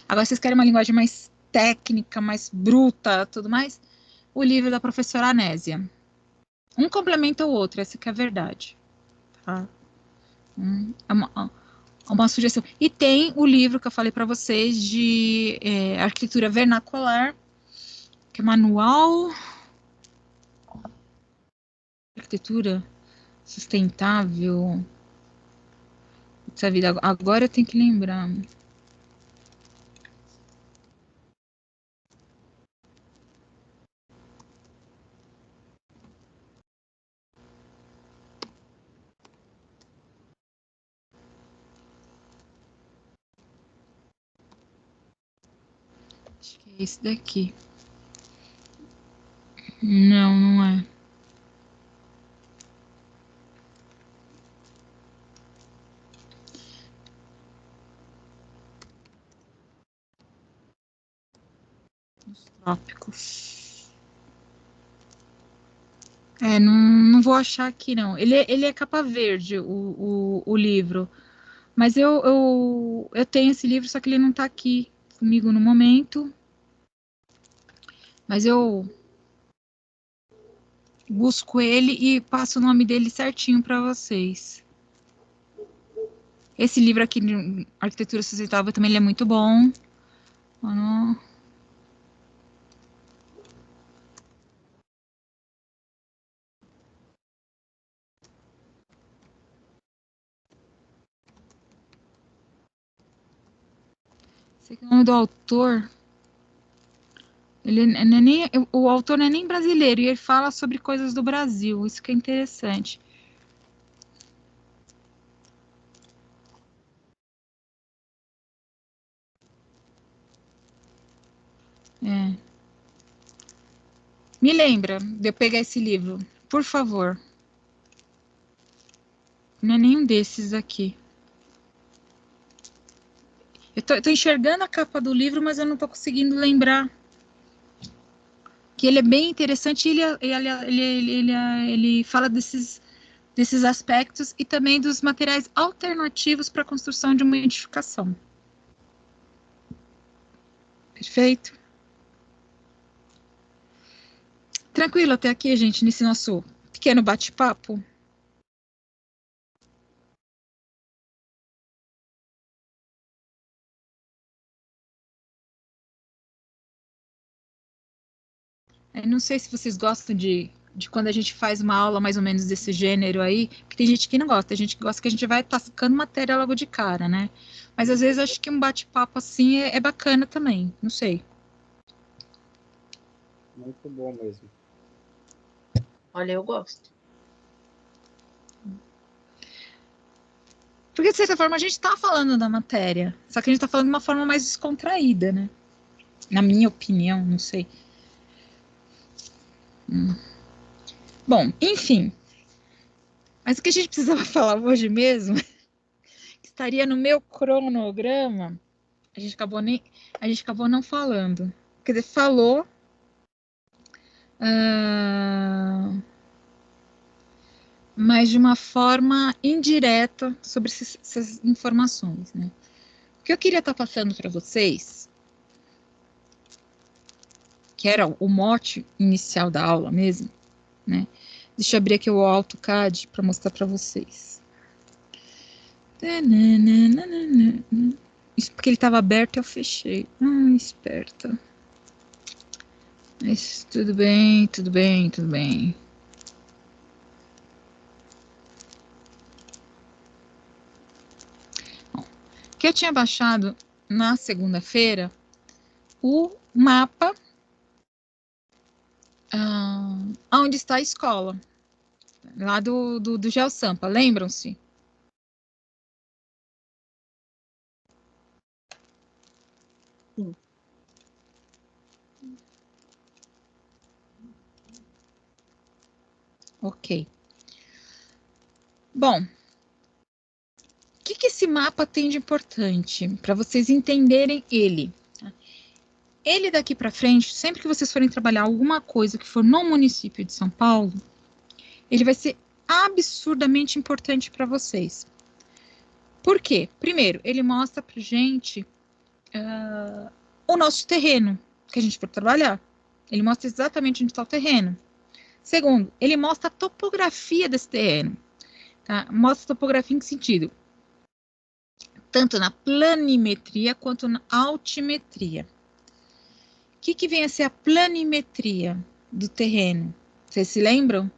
Agora, vocês querem uma linguagem mais técnica, mais bruta, tudo mais, o livro da professora Anésia. Um complementa o outro, essa que é a verdade. Tá? É uma sugestão. E tem o livro que eu falei para vocês de arquitetura vernacular, que é manual... Arquitetura sustentável. Essa vida, agora eu tenho que lembrar. Acho que é esse daqui. Não, não é. Os trópicos. Não vou achar aqui, não. Ele é capa verde, o livro. Mas eu tenho esse livro, só que ele não tá aqui comigo no momento. Mas eu busco ele e passo o nome dele certinho para vocês. Esse livro aqui, de Arquitetura Sustentável, também ele é muito bom. Sei que o nome do autor... Ele não é nem, o autor não é nem brasileiro, e ele fala sobre coisas do Brasil. Isso que é interessante. Me lembra de eu pegar esse livro, por favor. Não é nenhum desses aqui. Eu tô enxergando a capa do livro, mas eu não tô conseguindo lembrar. Que ele é bem interessante, ele fala desses aspectos e também dos materiais alternativos para a construção de uma edificação. Perfeito? Tranquilo até aqui, gente, nesse nosso pequeno bate-papo? Eu não sei se vocês gostam de quando a gente faz uma aula mais ou menos desse gênero aí, porque tem gente que não gosta, tem gente que gosta que a gente vai tascando matéria logo de cara, né? Mas às vezes acho que um bate-papo assim é bacana também, não sei. Muito bom mesmo. Olha, eu gosto. Porque, de certa forma, a gente está falando da matéria, só que a gente está falando de uma forma mais descontraída, né? Na minha opinião, não sei. Bom, enfim. Mas o que a gente precisava falar hoje mesmo, que estaria no meu cronograma, a gente acabou não falando. Quer dizer, falou... mas de uma forma indireta sobre essas informações, né? O que eu queria estar passando para vocês, que era o mote inicial da aula mesmo, né? Deixa eu abrir aqui o AutoCAD para mostrar para vocês. Isso porque ele estava aberto e eu fechei. Esperta. Mas tudo bem, tudo bem, tudo bem. Bom, que eu tinha baixado na segunda-feira o mapa onde está a escola, lá do GeoSampa, lembram-se? Sim. Ok. Bom, o que esse mapa tem de importante para vocês entenderem ele? Ele daqui para frente, sempre que vocês forem trabalhar alguma coisa que for no município de São Paulo, ele vai ser absurdamente importante para vocês. Por quê? Primeiro, ele mostra para gente o nosso terreno que a gente for trabalhar. Ele mostra exatamente onde está o terreno. Segundo, ele mostra a topografia desse terreno. Tá? Mostra a topografia em que sentido? Tanto na planimetria quanto na altimetria. O que vem a ser a planimetria do terreno? Vocês se lembram?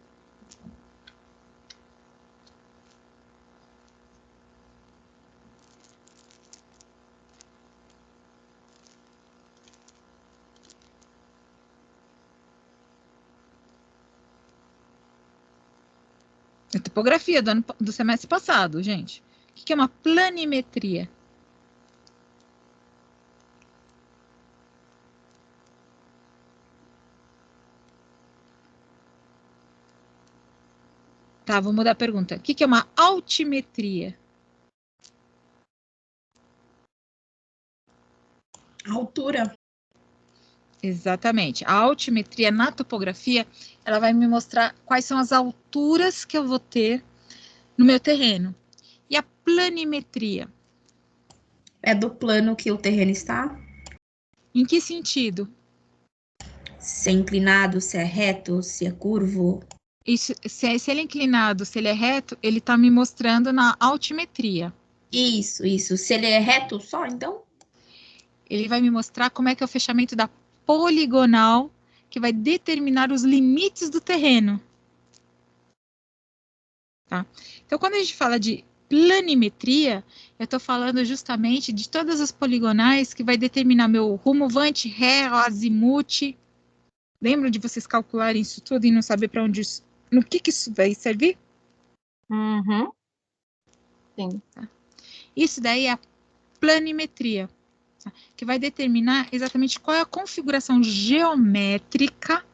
A topografia do semestre passado, gente. O que é uma planimetria? Tá, vou mudar a pergunta. O que é uma altimetria? Altura. Exatamente. A altimetria na topografia, ela vai me mostrar quais são as alturas que eu vou ter no meu terreno. E a planimetria? É do plano que o terreno está? Em que sentido? Se é inclinado, se é reto, se é curvo. Isso, se ele é inclinado, se ele é reto, ele está me mostrando na altimetria. Isso. Se ele é reto só, então? Ele vai me mostrar como é que é o fechamento da poligonal, que vai determinar os limites do terreno. Tá? Então, quando a gente fala de planimetria, eu estou falando justamente de todas as poligonais que vai determinar meu rumo, vante, ré, azimuth. Lembram de vocês calcularem isso tudo e não saber para onde isso, no que isso vai servir? Uhum. Sim. Tá? Isso daí é a planimetria, tá? Que vai determinar exatamente qual é a configuração geométrica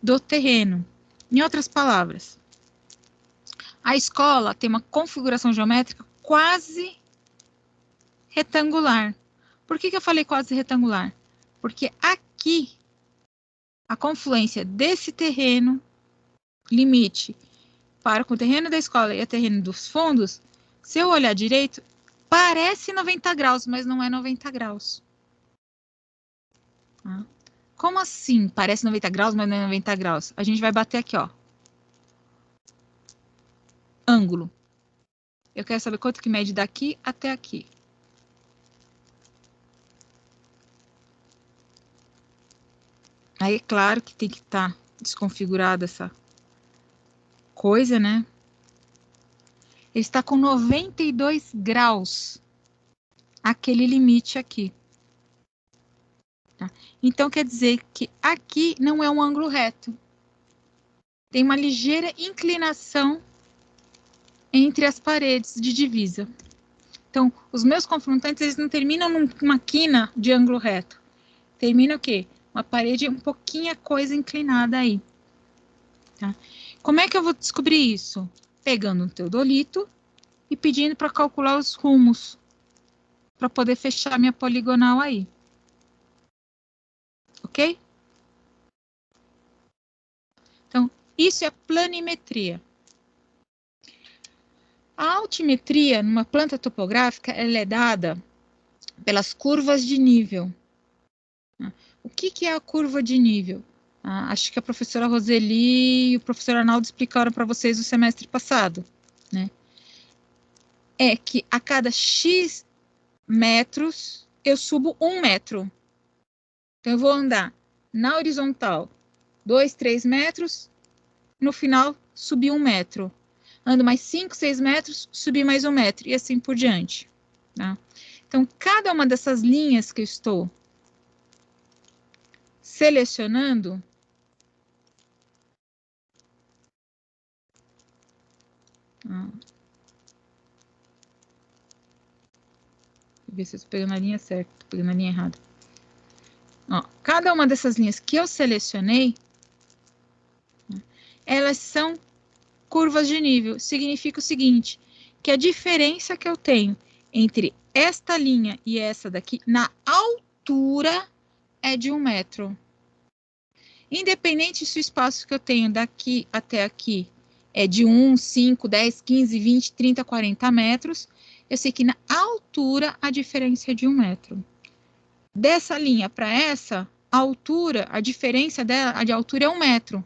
do terreno. Em outras palavras, a escola tem uma configuração geométrica quase retangular. Por que eu falei quase retangular? Porque aqui, a confluência desse terreno, limite, para com o terreno da escola e o terreno dos fundos, se eu olhar direito, parece 90 graus, mas não é 90 graus. Tá? Como assim parece 90 graus, mas não é 90 graus? A gente vai bater aqui, ó. Ângulo. Eu quero saber quanto que mede daqui até aqui. Aí é claro que tem que estar desconfigurada essa coisa, né? Ele está com 92 graus. Aquele limite aqui. Tá? Então, quer dizer que aqui não é um ângulo reto. Tem uma ligeira inclinação entre as paredes de divisa. Então, os meus confrontantes, eles não terminam numa quina de ângulo reto. Termina o quê? Uma parede um pouquinho a coisa inclinada aí. Tá? Como é que eu vou descobrir isso? Pegando um teodolito e pedindo para calcular os rumos, para poder fechar minha poligonal aí. Ok? Então, isso é planimetria. A altimetria, numa planta topográfica, ela é dada pelas curvas de nível. O que é a curva de nível? Acho que a professora Roseli e o professor Arnaldo explicaram para vocês no semestre passado, né? É que a cada X metros, eu subo 1 metro. Então, eu vou andar na horizontal 2, 3 metros, no final, subir 1 metro. Ando mais 5, 6 metros, subir mais 1 metro, e assim por diante. Tá? Então, cada uma dessas linhas que eu estou selecionando, Vou ver se eu estou pegando a linha certa, estou pegando a linha errada. Ó, cada uma dessas linhas que eu selecionei, elas são curvas de nível. Significa o seguinte, que a diferença que eu tenho entre esta linha e essa daqui, na altura, é de 1 metro. Independente se o espaço que eu tenho daqui até aqui é de 1, 5, 10, 15, 20, 30, 40 metros, eu sei que na altura a diferença é de 1 metro. Dessa linha para essa, a altura, a diferença dela, a de altura é 1 metro.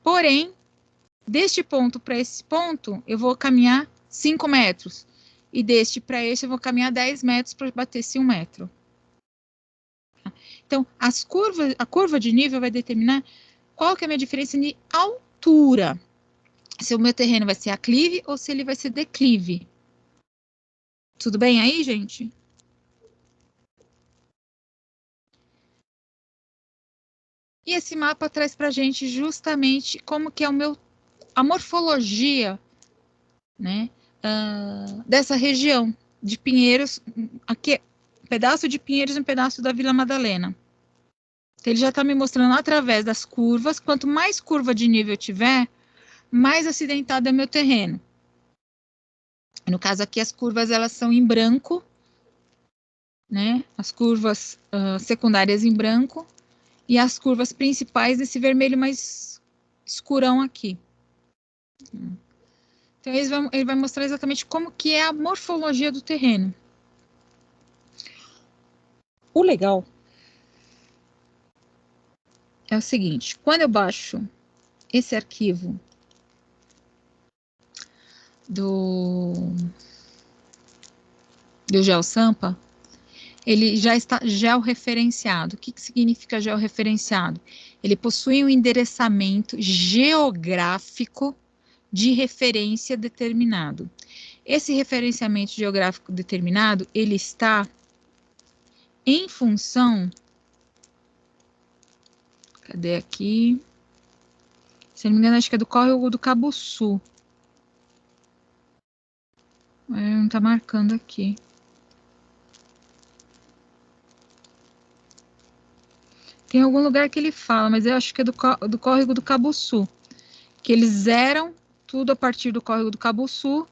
Porém, deste ponto para esse ponto, eu vou caminhar 5 metros. E deste para esse, eu vou caminhar 10 metros para bater esse 1 metro. Então, a curva de nível vai determinar qual que é a minha diferença de altura. Se o meu terreno vai ser aclive ou se ele vai ser declive. Tudo bem aí, gente? E esse mapa traz para a gente justamente como que é a morfologia, né, dessa região de Pinheiros, aqui, um pedaço de Pinheiros e um pedaço da Vila Madalena. Então, ele já está me mostrando através das curvas, quanto mais curva de nível eu tiver, mais acidentado é meu terreno. No caso aqui, as curvas elas são em branco, né? As curvas secundárias em branco e as curvas principais nesse vermelho mais escurão aqui. Então, ele vai mostrar exatamente como que é a morfologia do terreno. O legal é o seguinte, quando eu baixo esse arquivo do GeoSampa, ele já está georreferenciado. O que significa georreferenciado? Ele possui um endereçamento geográfico de referência determinado. Esse referenciamento geográfico determinado, ele está em função... Cadê aqui? Se não me engano, acho que é do córrego do Cabuçu. Não está marcando aqui. Tem algum lugar que ele fala, mas eu acho que é do córrego do Cabuçu. Que eles zeram tudo a partir do córrego do Cabuçu.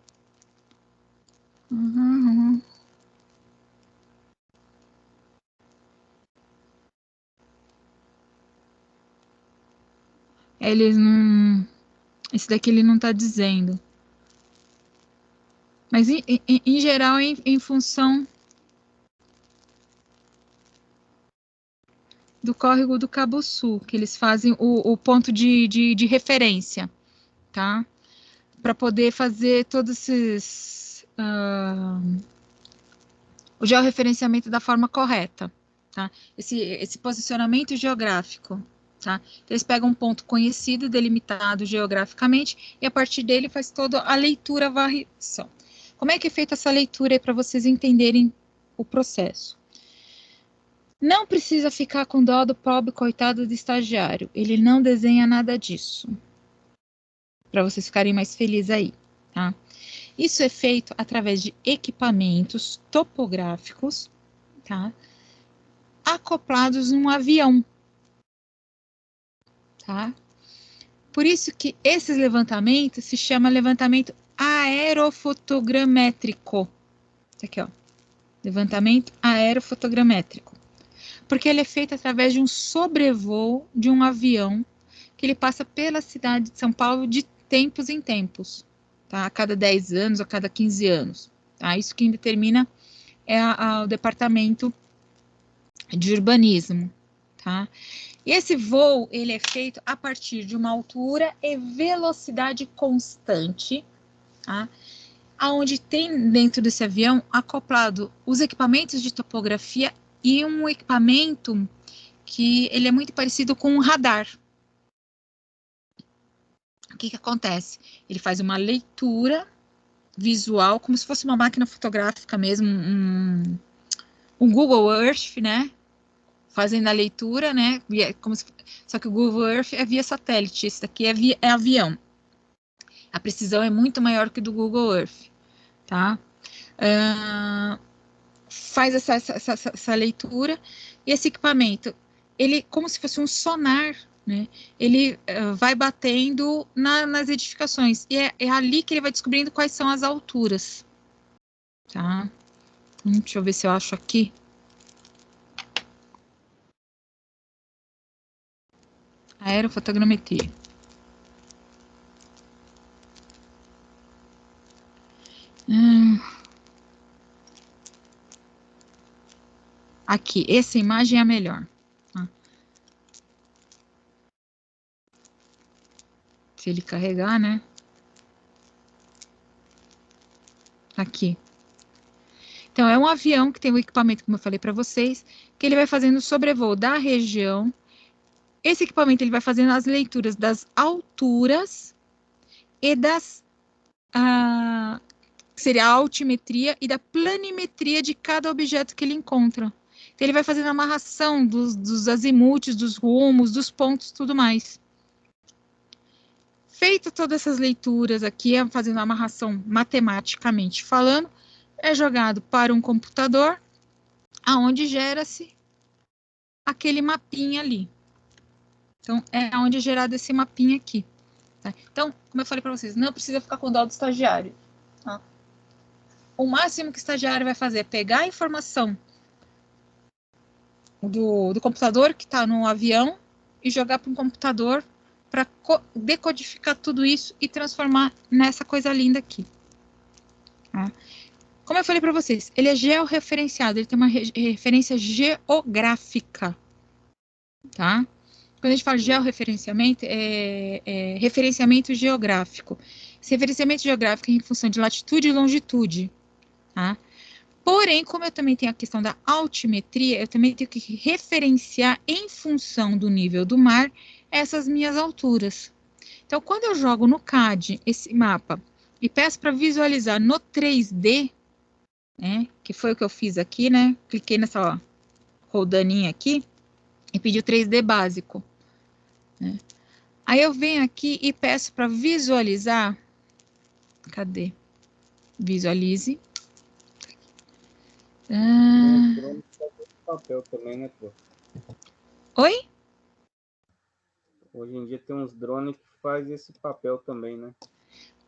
Eles não... Esse daqui ele não está dizendo. Mas, em geral, em função do córrego do Cabuçu, que eles fazem o ponto de referência, tá? Para poder fazer todos esses... o georreferenciamento da forma correta, tá? Esse posicionamento geográfico, tá? Eles pegam um ponto conhecido, delimitado geograficamente, e a partir dele faz toda a leitura variação. Como é que é feita essa leitura aí para vocês entenderem o processo? Não precisa ficar com dó do pobre coitado do estagiário. Ele não desenha nada disso. Para vocês ficarem mais felizes aí, tá? Isso é feito através de equipamentos topográficos, tá? Acoplados num avião, tá? Por isso que esses levantamentos se chama levantamento aerofotogramétrico. Aqui, ó. Levantamento aerofotogramétrico. Porque ele é feito através de um sobrevoo de um avião que ele passa pela cidade de São Paulo de tempos em tempos, tá? A cada 10 anos, a cada 15 anos. Tá? Isso quem determina é o departamento de urbanismo, tá? E esse voo, ele é feito a partir de uma altura e velocidade constante, tá? Onde tem dentro desse avião acoplado os equipamentos de topografia e um equipamento que ele é muito parecido com um radar. O que acontece? Ele faz uma leitura visual, como se fosse uma máquina fotográfica mesmo, um Google Earth, né? Fazendo a leitura, né? Só que o Google Earth é via satélite, esse daqui é avião. A precisão é muito maior que do Google Earth, tá? Faz essa leitura, e esse equipamento, ele como se fosse um sonar, né? Ele vai batendo nas edificações. E é ali que ele vai descobrindo quais são as alturas. Tá? Deixa eu ver se eu acho aqui. Aerofotogrametria. Aqui, essa imagem é a melhor. Tá? Se ele carregar, né? Aqui. Então, é um avião que tem o equipamento, como eu falei para vocês, que ele vai fazendo o sobrevoo da região. Esse equipamento ele vai fazendo as leituras das alturas e das... seria a altimetria e da planimetria de cada objeto que ele encontra. Então, ele vai fazendo a amarração dos azimutes, dos rumos, dos pontos, tudo mais. Feita todas essas leituras aqui, fazendo a amarração matematicamente falando, é jogado para um computador, aonde gera-se aquele mapinha ali. Então, é onde é gerado esse mapinha aqui. Tá? Então, como eu falei para vocês, não precisa ficar com dó do estagiário. Tá? O máximo que o estagiário vai fazer é pegar a informação do computador que está no avião e jogar para um computador para decodificar tudo isso e transformar nessa coisa linda aqui. Tá? Como eu falei para vocês, ele é georreferenciado, ele tem uma referência geográfica. Tá? Quando a gente fala de georreferenciamento, é referenciamento geográfico. Esse referenciamento geográfico é em função de latitude e longitude. Tá? Porém, como eu também tenho a questão da altimetria, eu também tenho que referenciar em função do nível do mar essas minhas alturas. Então, quando eu jogo no CAD esse mapa e peço para visualizar no 3D, né, que foi o que eu fiz aqui, né? Cliquei nessa rodaninha aqui e pedi o 3D básico. Né? Aí eu venho aqui e peço para visualizar. Cadê? Visualize. Papel também, né, pô? Oi? Hoje em dia tem uns drones que faz esse papel também, né?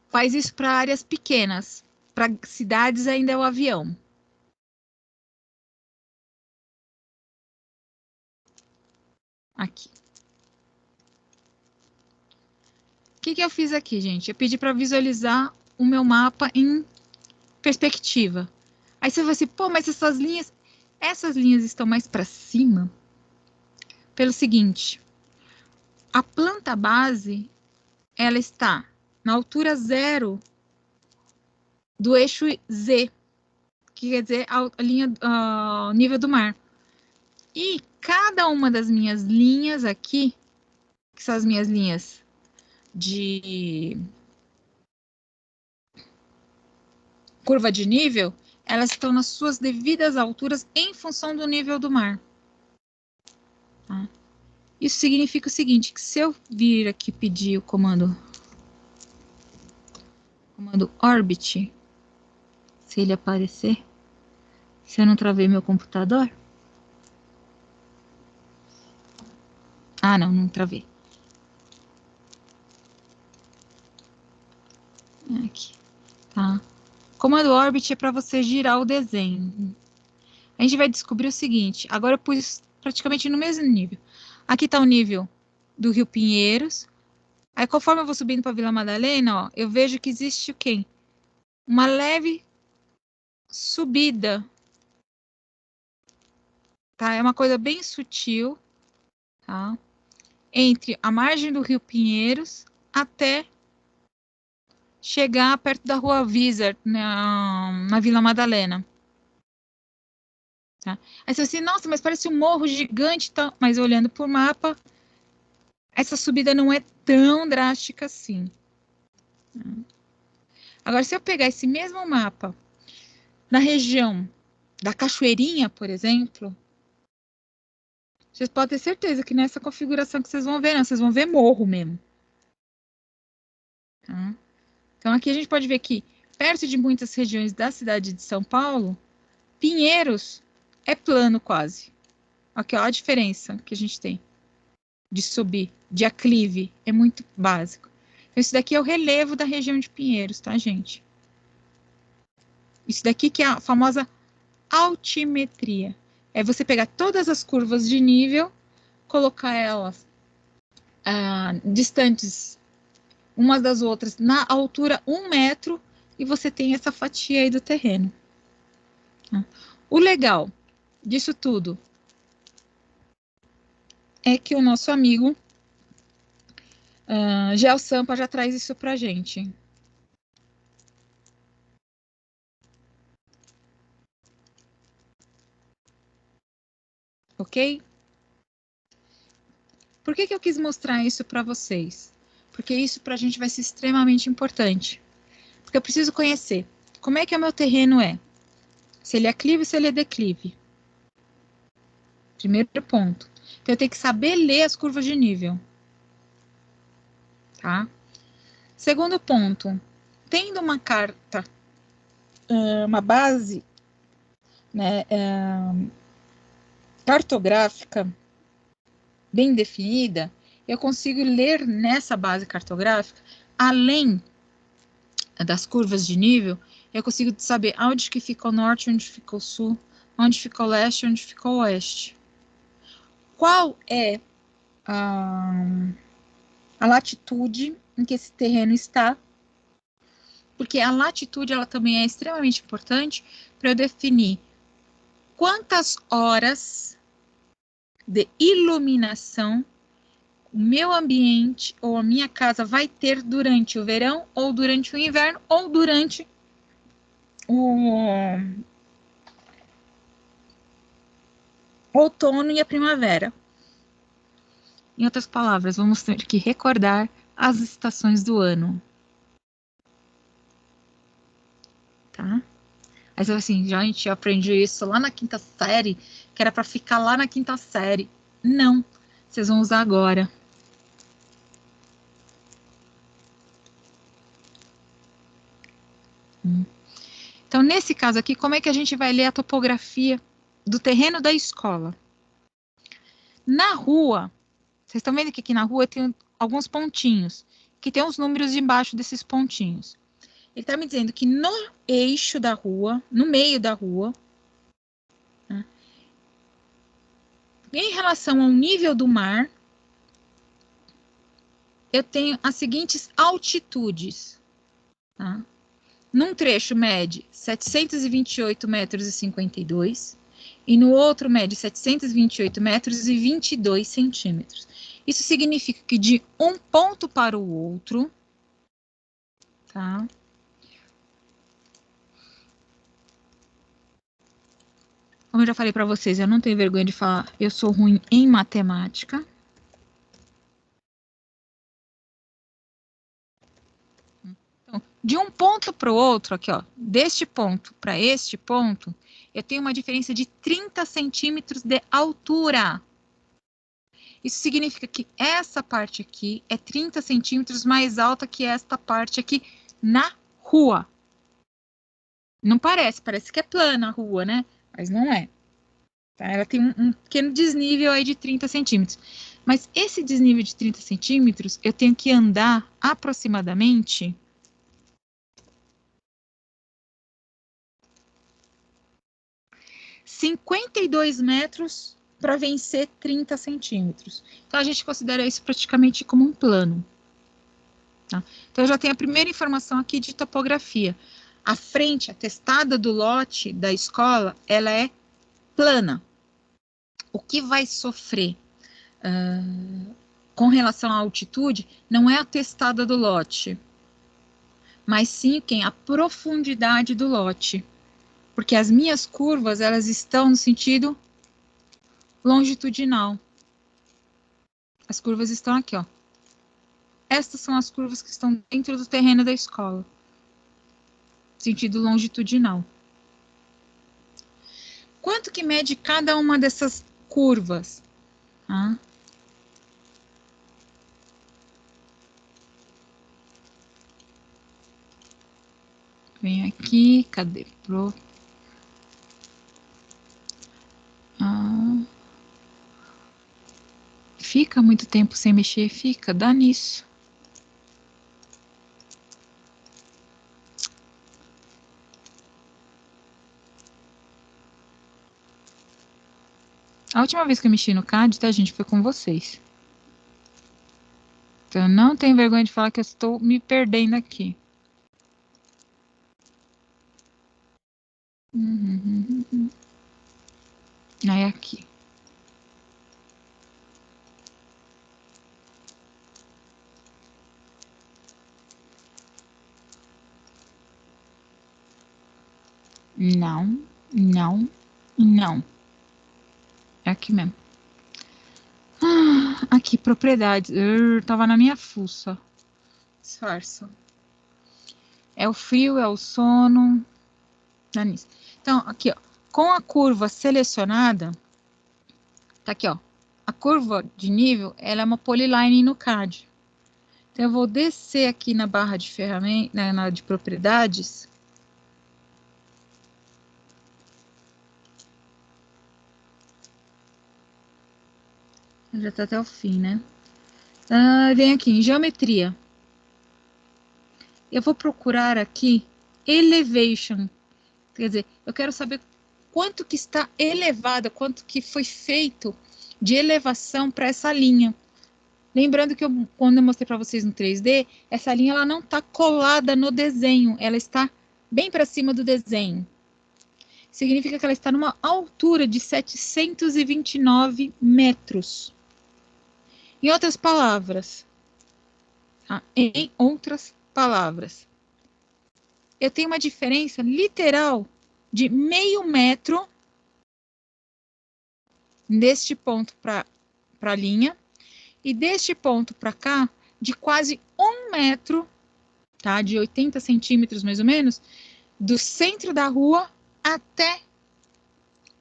Faz isso para áreas pequenas. Para cidades ainda é o avião. Aqui. O que eu fiz aqui, gente? Eu pedi para visualizar o meu mapa em perspectiva. Aí você vai assim, pô, mas essas linhas estão mais para cima? Pelo seguinte, a planta base, ela está na altura zero do eixo Z, que quer dizer a linha, nível do mar. E cada uma das minhas linhas aqui, que são as minhas linhas de curva de nível, elas estão nas suas devidas alturas em função do nível do mar. Tá? Isso significa o seguinte, que se eu vir aqui pedir o comando orbit, se ele aparecer, se eu não travei meu computador. Ah, não travei. Aqui, tá? Comando orbit é para você girar o desenho. A gente vai descobrir o seguinte, agora eu pus praticamente no mesmo nível. Aqui está o nível do Rio Pinheiros. Aí, conforme eu vou subindo para Vila Madalena, ó, eu vejo que existe o quê? Uma leve subida. Tá? É uma coisa bem sutil, tá? Entre a margem do Rio Pinheiros até chegar perto da Rua Wizard, na Vila Madalena. Tá? Aí você vai assim, nossa, mas parece um morro gigante, tá? Mas olhando por mapa, essa subida não é tão drástica assim. Agora, se eu pegar esse mesmo mapa na região da Cachoeirinha, por exemplo, vocês podem ter certeza que nessa configuração que vocês vão ver, não, vocês vão ver morro mesmo. Tá? Então, aqui a gente pode ver que, perto de muitas regiões da cidade de São Paulo, Pinheiros é plano quase. Aqui, ó, a diferença que a gente tem. de subir, de aclive, é muito básico. Isso daqui é o relevo da região de Pinheiros, tá, gente? Isso daqui que é a famosa altimetria. É você pegar todas as curvas de nível, colocar elas distantes umas das outras na altura 1 metro e você tem essa fatia aí do terreno. O legal disso tudo é que o nosso amigo Gel Sampa já traz isso pra gente. Ok? Por que eu quis mostrar isso para vocês? Porque isso para a gente vai ser extremamente importante. Porque eu preciso conhecer como é que o meu terreno é. Se ele é aclive, se ele é declive. Primeiro ponto. Então, eu tenho que saber ler as curvas de nível. Tá? Segundo ponto. Tendo uma carta, uma base, né, cartográfica bem definida, eu consigo ler nessa base cartográfica, além das curvas de nível, eu consigo saber onde que fica o norte, onde fica o sul, onde fica o leste, onde fica o oeste. Qual é a latitude em que esse terreno está? Porque a latitude ela também é extremamente importante para eu definir quantas horas de iluminação o meu ambiente ou a minha casa vai ter durante o verão, ou durante o inverno, ou durante o outono e a primavera. Em outras palavras, vamos ter que recordar as estações do ano. Tá? Aí você vai assim, gente, eu aprendi isso lá na quinta série, que era para ficar lá na quinta série. Não, vocês vão usar agora. Então, nesse caso aqui, como é que a gente vai ler a topografia do terreno da escola? Na rua, vocês estão vendo que aqui na rua tem alguns pontinhos, que tem os números embaixo desses pontinhos. Ele está me dizendo que no eixo da rua, no meio da rua, né, em relação ao nível do mar, eu tenho as seguintes altitudes. Tá? Num trecho mede 728 metros e 52 e no outro mede 728 metros e 22 centímetros. Isso significa que de um ponto para o outro, tá? Como eu já falei para vocês, eu não tenho vergonha de falar, eu sou ruim em matemática. Então, de um ponto para o outro, aqui, ó, deste ponto para este ponto, eu tenho uma diferença de 30 centímetros de altura. Isso significa que essa parte aqui é 30 centímetros mais alta que esta parte aqui na rua. Não parece, parece que é plana a rua, né? Mas não é. Tá? Ela tem um pequeno desnível aí de 30 centímetros. Mas esse desnível de 30 centímetros, eu tenho que andar aproximadamente 52 metros para vencer 30 centímetros. Então, a gente considera isso praticamente como um plano. Tá? Então, eu já tenho a primeira informação aqui de topografia. A frente, a testada do lote da escola, ela é plana. O que vai sofrer com relação à altitude não é a testada do lote, mas sim a profundidade do lote. Porque as minhas curvas, elas estão no sentido longitudinal. As curvas estão aqui, ó. Estas são as curvas que estão dentro do terreno da escola. Sentido longitudinal. Quanto que mede cada uma dessas curvas? Ah. Vem aqui, cadê? fica muito tempo sem mexer, fica, dá nisso. A última vez que eu mexi no CAD, tá, gente, foi com vocês. Então, não tenho vergonha de falar que eu estou me perdendo aqui. Aí, aqui. Não, não, não. É aqui mesmo. Ah, aqui, propriedades. Tava na minha fuça. Disfarça. É o frio, é o sono. Dá nisso. Então, aqui, ó. Com a curva selecionada, tá aqui, ó. A curva de nível, ela é uma polyline no CAD. Então, eu vou descer aqui na barra de ferramenta, na de propriedades. Já tá até o fim, né? Vem aqui em geometria. Eu vou procurar aqui elevation. Quer dizer, eu quero saber quanto que está elevada, quanto que foi feito de elevação para essa linha. Lembrando que quando eu mostrei para vocês no 3D, essa linha ela não está colada no desenho, ela está bem para cima do desenho. Significa que ela está numa altura de 729 metros. Em outras palavras, eu tenho uma diferença literal de meio metro deste ponto para a linha e deste ponto para cá de quase 1 metro, tá? De 80 centímetros mais ou menos, do centro da rua até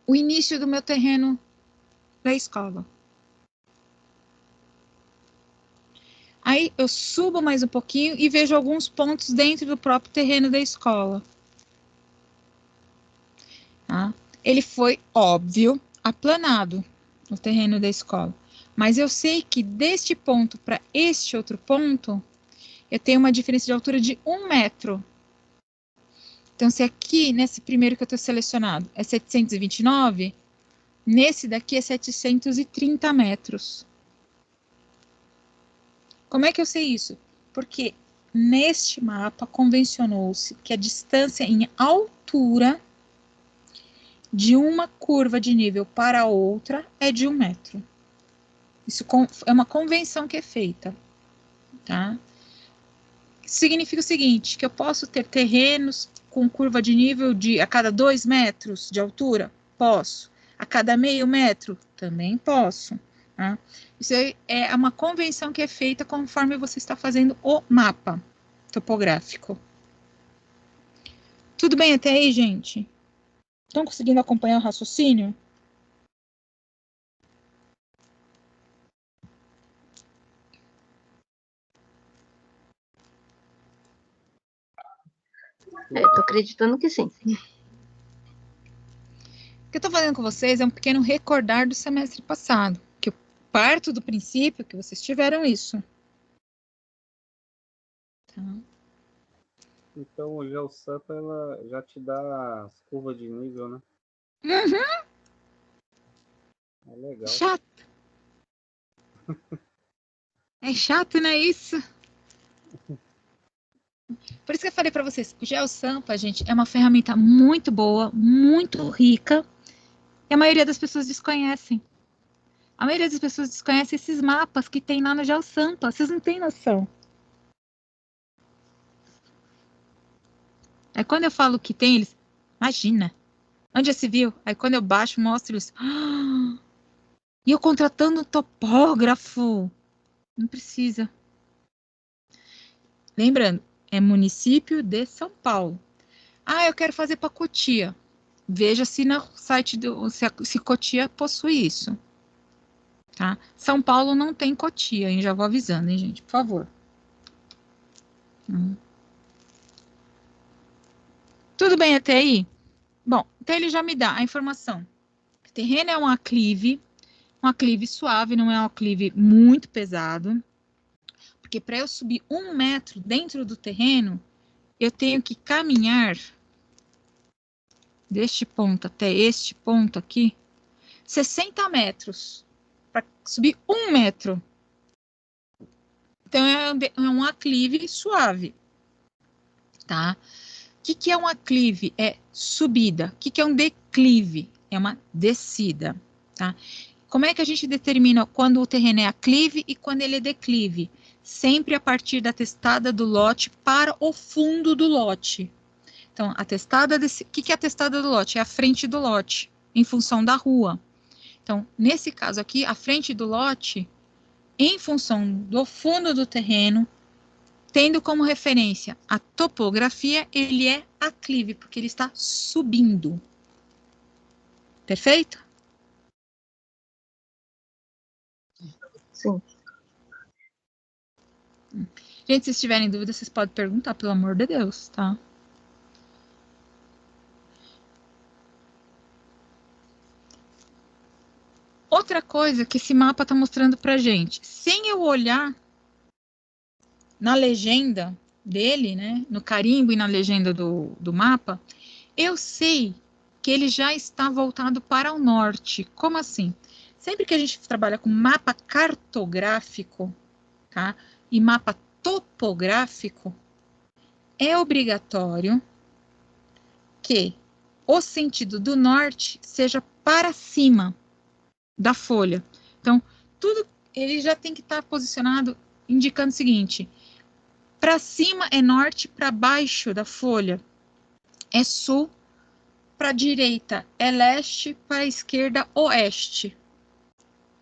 o início do meu terreno da escola. Aí eu subo mais um pouquinho e vejo alguns pontos dentro do próprio terreno da escola. Tá? Ele foi, óbvio, aplanado no terreno da escola. Mas eu sei que deste ponto para este outro ponto, eu tenho uma diferença de altura de 1 metro. Então, se aqui, nesse primeiro que eu estou selecionado, é 729, nesse daqui é 730 metros. Como é que eu sei isso? Porque neste mapa convencionou-se que a distância em altura de uma curva de nível para outra é de 1 metro. Isso é uma convenção que é feita, tá? Significa o seguinte, que eu posso ter terrenos com curva de nível a cada 2 metros de altura? Posso. A cada meio metro? Também posso. Tá? Isso é uma convenção que é feita conforme você está fazendo o mapa topográfico. Tudo bem até aí, gente? Estão conseguindo acompanhar o raciocínio? Tô acreditando que sim. O que eu estou fazendo com vocês é um pequeno recordar do semestre passado, que eu parto do princípio que vocês tiveram isso. Tá? Então, o GeoSampa, ela já te dá as curvas de nível, né? Uhum. É legal. Chato. É chato, não é isso? Por isso que eu falei para vocês, o GeoSampa, gente, é uma ferramenta muito boa, muito rica, e a maioria das pessoas desconhecem. A maioria das pessoas desconhece esses mapas que tem lá no GeoSampa, vocês não têm noção. Aí quando eu falo que tem, eles, imagina, onde já se viu? Aí quando eu baixo, mostro eles, e eu contratando um topógrafo. Não precisa. Lembrando, é município de São Paulo. Eu quero fazer para Cotia. Veja se no site se Cotia possui isso. Tá? São Paulo não tem Cotia, hein? Já vou avisando, hein, gente? Por favor. Tudo bem até aí? Bom, então ele já me dá a informação. O terreno é um aclive um aclive suave, não é um aclive muito pesado, porque para eu subir 1 metro dentro do terreno, eu tenho que caminhar deste ponto até este ponto aqui, 60 metros, para subir 1 metro. Então, é um aclive suave, tá? O que é um aclive? É subida. O que é um declive? É uma descida, tá? Como é que a gente determina quando o terreno é aclive e quando ele é declive? Sempre a partir da testada do lote para o fundo do lote. Então, a testada desse... O que é a testada do lote? É a frente do lote, em função da rua. Então, nesse caso aqui, a frente do lote, em função do fundo do terreno, tendo como referência a topografia, ele é aclive, porque ele está subindo. Perfeito? Sim. Gente, se tiverem dúvidas, vocês podem perguntar, pelo amor de Deus, tá? Outra coisa que esse mapa está mostrando pra gente, sem eu olhar na legenda dele, né, no carimbo e na legenda do mapa, eu sei que ele já está voltado para o norte. Como assim? Sempre que a gente trabalha com mapa cartográfico, tá, e mapa topográfico, é obrigatório que o sentido do norte seja para cima da folha. Então, tudo ele já tem que estar posicionado indicando o seguinte: para cima é norte, para baixo da folha é sul, para a direita é leste, para a esquerda oeste.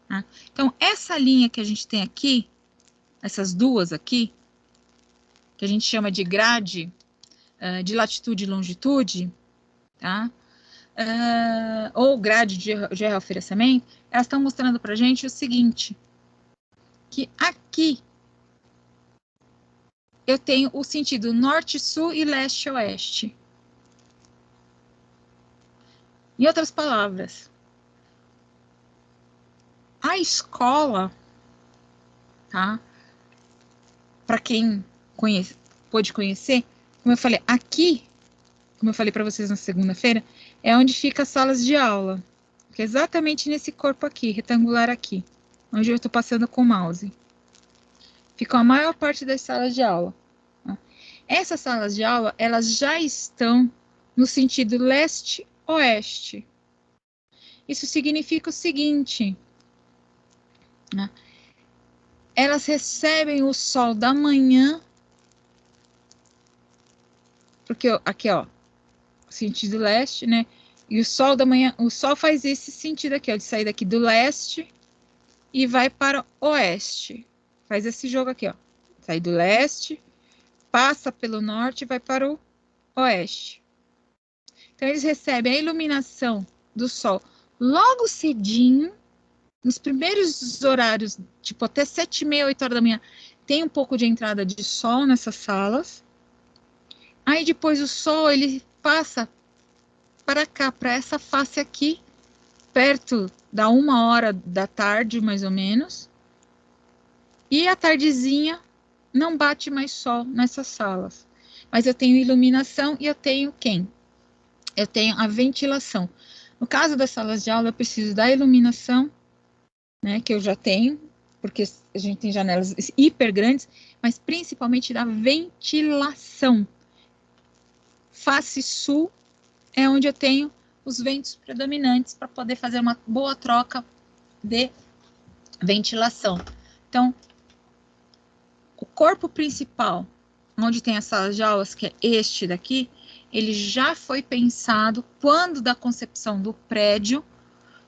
Tá? Então, essa linha que a gente tem aqui, essas duas aqui, que a gente chama de grade de latitude e longitude, tá? Ou grade de georreferenciamento, elas estão mostrando para a gente o seguinte, que aqui eu tenho o sentido norte-sul e leste-oeste. Em outras palavras, a escola, tá? Para quem pôde conhecer, como eu falei, aqui, como eu falei para vocês na segunda-feira, é onde fica as salas de aula. Que é exatamente nesse corpo aqui, retangular aqui, onde eu estou passando com o mouse. Ficam a maior parte das salas de aula. Tá? Essas salas de aula, elas já estão no sentido leste-oeste. Isso significa o seguinte, né? Elas recebem o sol da manhã, porque aqui, ó, sentido leste, né? E o sol da manhã, o sol faz esse sentido aqui, ó, de sair daqui do leste e vai para o oeste. Faz esse jogo aqui, ó. Sai do leste, passa pelo norte e vai para o oeste. Então, eles recebem a iluminação do sol logo cedinho, nos primeiros horários, tipo até 7h30, 8h da manhã, tem um pouco de entrada de sol nessas salas. Aí depois o sol, ele passa para cá, para essa face aqui, perto da 1h da tarde, mais ou menos. E à tardezinha, não bate mais sol nessas salas. Mas eu tenho iluminação e eu tenho quem? Eu tenho a ventilação. No caso das salas de aula, eu preciso da iluminação, né, que eu já tenho, porque a gente tem janelas hiper grandes, mas principalmente da ventilação. Face sul é onde eu tenho os ventos predominantes para poder fazer uma boa troca de ventilação. Então, o corpo principal, onde tem as salas de aulas, que é este daqui, ele já foi pensado quando da concepção do prédio,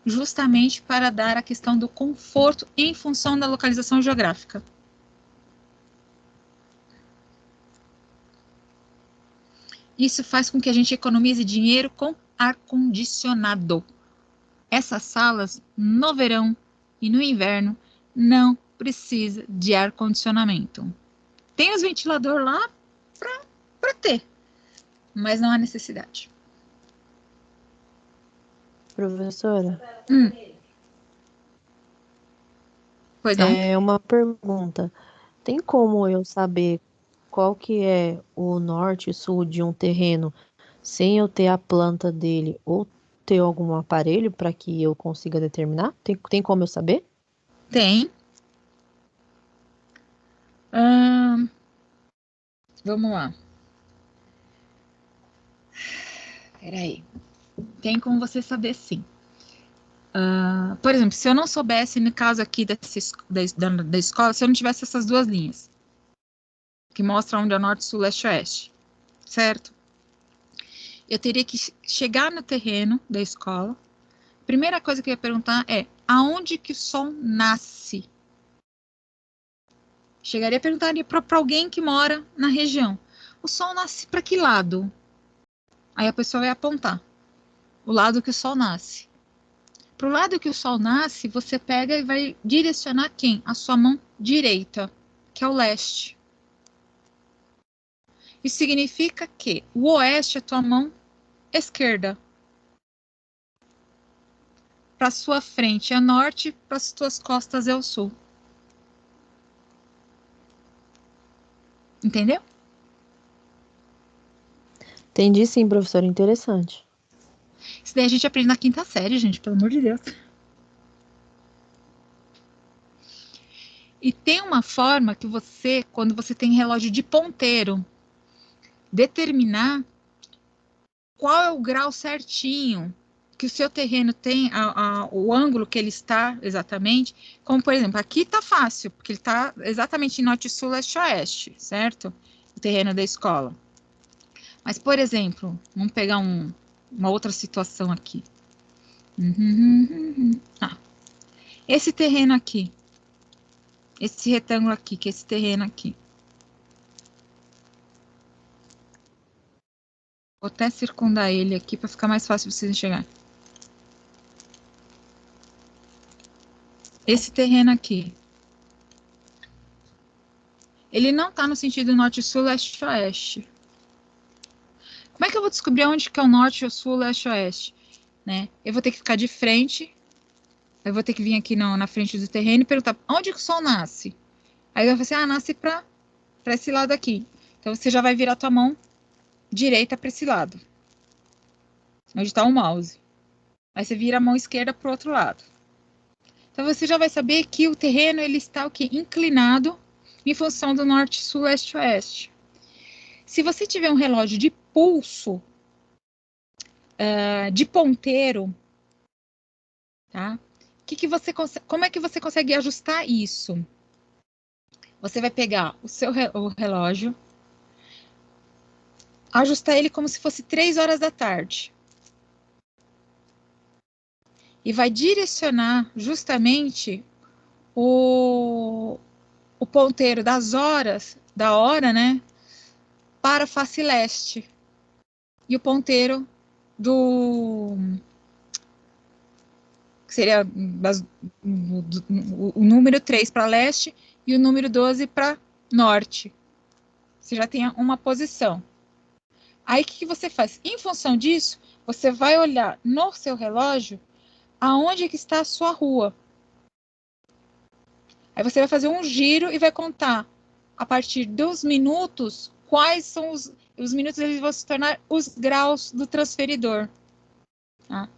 justamente para dar a questão do conforto em função da localização geográfica. Isso faz com que a gente economize dinheiro com ar-condicionado. Essas salas, no verão e no inverno, não precisa de ar-condicionamento. Tem os ventiladores lá para ter, mas não há necessidade. Professora, Pois não? É uma pergunta. Tem como eu saber qual que é o norte e sul de um terreno sem eu ter a planta dele ou ter algum aparelho para que eu consiga determinar? Tem como eu saber? Tem. Vamos lá. Peraí. Tem como você saber, sim. Por exemplo, se eu não soubesse, no caso aqui da escola, se eu não tivesse essas duas linhas, que mostram onde é norte, sul, leste e oeste, certo? Eu teria que chegar no terreno da escola. Primeira coisa que eu ia perguntar é, aonde que o sol nasce? Chegaria e perguntaria para alguém que mora na região. O sol nasce para que lado? Aí a pessoa vai apontar o lado que o sol nasce. Para o lado que o sol nasce, você pega e vai direcionar quem? A sua mão direita, que é o leste. Isso significa que o oeste é a tua mão esquerda. Para sua frente é norte, para as tuas costas é o sul. Entendeu? Entendi sim, professor, interessante. Isso daí a gente aprende na quinta série, gente, pelo amor de Deus. E tem uma forma que você, quando você tem relógio de ponteiro, determinar qual é o grau certinho que o seu terreno tem, o ângulo que ele está exatamente. Como, por exemplo, aqui está fácil, porque ele está exatamente em norte, sul, leste, oeste, certo? O terreno da escola. Mas, por exemplo, vamos pegar uma outra situação aqui. Esse terreno aqui. Esse retângulo aqui, que é esse terreno aqui. Vou até circundar ele aqui para ficar mais fácil vocês enxergarem. Esse terreno aqui. Ele não está no sentido norte, sul, leste, oeste. Como é que eu vou descobrir onde que é o norte, o sul, leste, oeste? Né? Eu vou ter que ficar de frente. Eu vou ter que vir aqui na frente do terreno e perguntar onde que o sol nasce. Aí eu vou falar assim, nasce para esse lado aqui. Então você já vai virar a tua mão direita para esse lado. Onde está o mouse. Aí você vira a mão esquerda para o outro lado. Então você já vai saber que o terreno ele está o quê? Inclinado em função do norte, sul, leste, oeste. Se você tiver um relógio de pulso, de ponteiro, tá? Como é que você consegue ajustar isso? Você vai pegar o relógio, ajustar ele como se fosse 3 horas da tarde. E vai direcionar justamente o ponteiro da hora, né? Para a face leste. E o ponteiro que seria o número 3 para leste e o número 12 para norte. Você já tem uma posição. Aí, o que você faz? Em função disso, você vai olhar no seu relógio aonde que está a sua rua. Aí você vai fazer um giro e vai contar a partir dos minutos quais são os minutos, eles vão se tornar os graus do transferidor. Tá?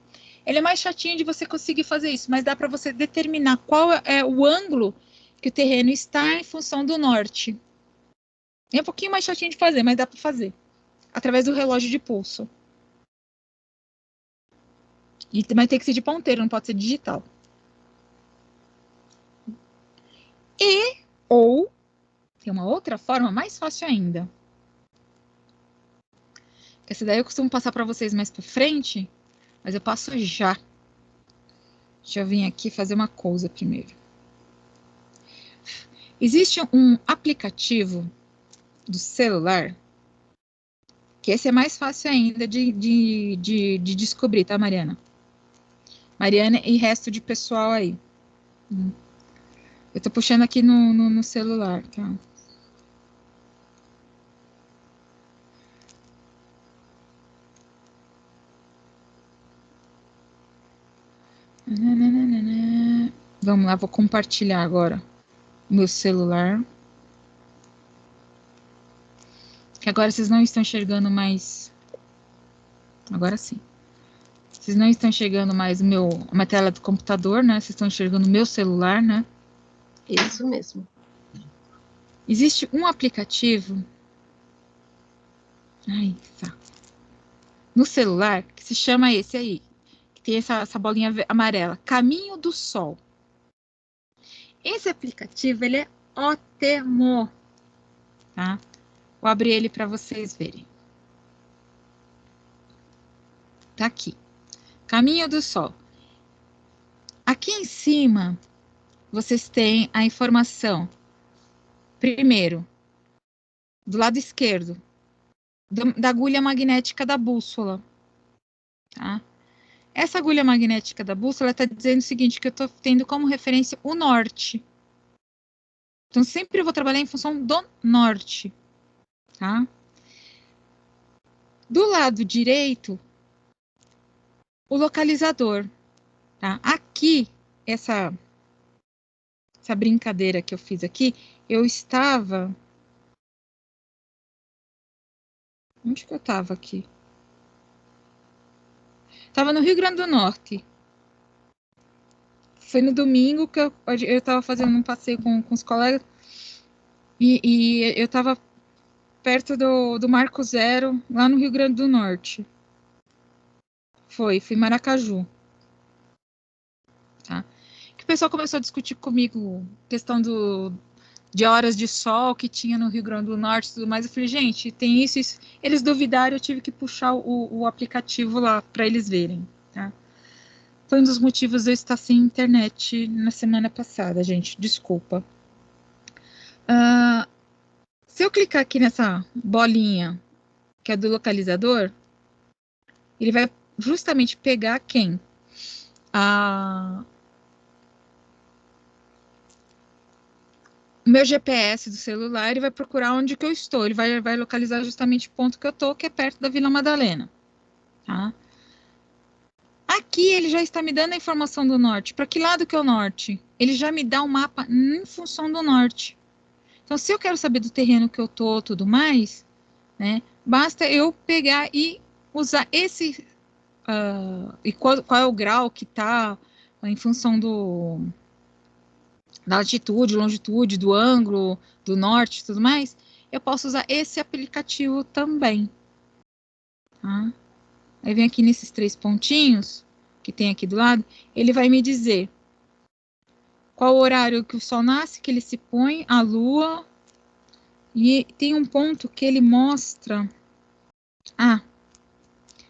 Ele é mais chatinho de você conseguir fazer isso, mas dá para você determinar qual é o ângulo que o terreno está em função do norte. É um pouquinho mais chatinho de fazer, mas dá para fazer. Através do relógio de pulso. Mas tem que ser de ponteiro, não pode ser digital. Ou tem uma outra forma mais fácil ainda. Essa daí eu costumo passar para vocês mais para frente, mas eu passo já. Deixa eu vir aqui fazer uma coisa primeiro. Existe um aplicativo do celular, que esse é mais fácil ainda de descobrir, tá, Mariana? Mariana e resto de pessoal aí. Eu tô puxando aqui no celular, tá? Vamos lá, vou compartilhar agora o meu celular. Que agora vocês não estão enxergando mais. Agora sim. Vocês não estão enxergando mais a minha tela do computador, né? Vocês estão enxergando o meu celular, né? Isso mesmo. Existe um aplicativo. Ai, que saco. No celular, que se chama esse aí. Que tem essa bolinha amarela. Caminho do Sol. Esse aplicativo, ele é ótimo. Tá? Vou abrir ele para vocês verem. Tá aqui. Caminho do Sol. Aqui em cima, vocês têm a informação. Primeiro, do lado esquerdo, da agulha magnética da bússola. Tá? Essa agulha magnética da bússola está dizendo o seguinte, que eu estou tendo como referência o norte. Então, sempre eu vou trabalhar em função do norte. Tá? Do lado direito, o localizador. Tá? Aqui, essa brincadeira que eu fiz aqui, eu estava... Onde que eu estava aqui? Estava no Rio Grande do Norte. Foi no domingo que eu estava fazendo um passeio com os colegas e eu estava perto do Marco Zero, lá no Rio Grande do Norte. Fui em Maracaju. Tá? Que o pessoal começou a discutir comigo questão de horas de sol que tinha no Rio Grande do Norte e tudo mais. Eu falei, gente, tem isso, isso. Eles duvidaram, eu tive que puxar o aplicativo lá para eles verem. Tá? Foi um dos motivos de eu estar sem internet na semana passada, gente. Desculpa. Se eu clicar aqui nessa bolinha, que é do localizador, ele vai justamente pegar quem? O meu GPS do celular, ele vai procurar onde que eu estou. Ele vai localizar justamente o ponto que eu estou, que é perto da Vila Madalena. Tá? Aqui ele já está me dando a informação do norte. Para que lado que é o norte? Ele já me dá um mapa em função do norte. Então, se eu quero saber do terreno que eu estou, tudo mais, né, basta eu pegar e usar esse... e qual é o grau que está em função da latitude, longitude, do ângulo, do norte e tudo mais, eu posso usar esse aplicativo também. Tá? Aí vem aqui nesses 3 pontinhos, que tem aqui do lado, ele vai me dizer qual o horário que o sol nasce, que ele se põe, a lua, e tem um ponto que ele mostra a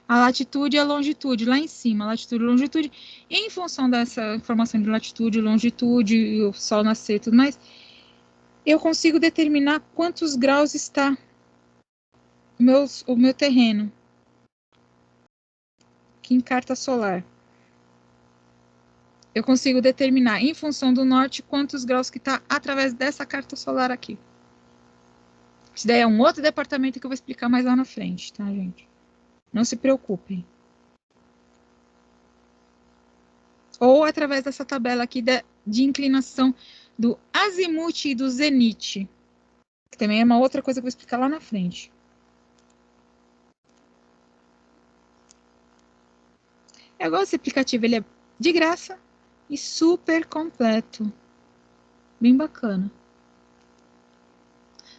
latitude e a longitude, lá em cima, latitude e longitude, e em função dessa informação de latitude, longitude, e o sol nascer e tudo mais, eu consigo determinar quantos graus está o meu terreno, aqui em carta solar. Eu consigo determinar, em função do norte, quantos graus que está através dessa carta solar aqui. Isso daí é um outro departamento que eu vou explicar mais lá na frente, tá, gente? Não se preocupem. Ou através dessa tabela aqui de inclinação do azimute e do zenite, que também é uma outra coisa que eu vou explicar lá na frente. Agora esse aplicativo, ele é de graça e super completo. Bem bacana.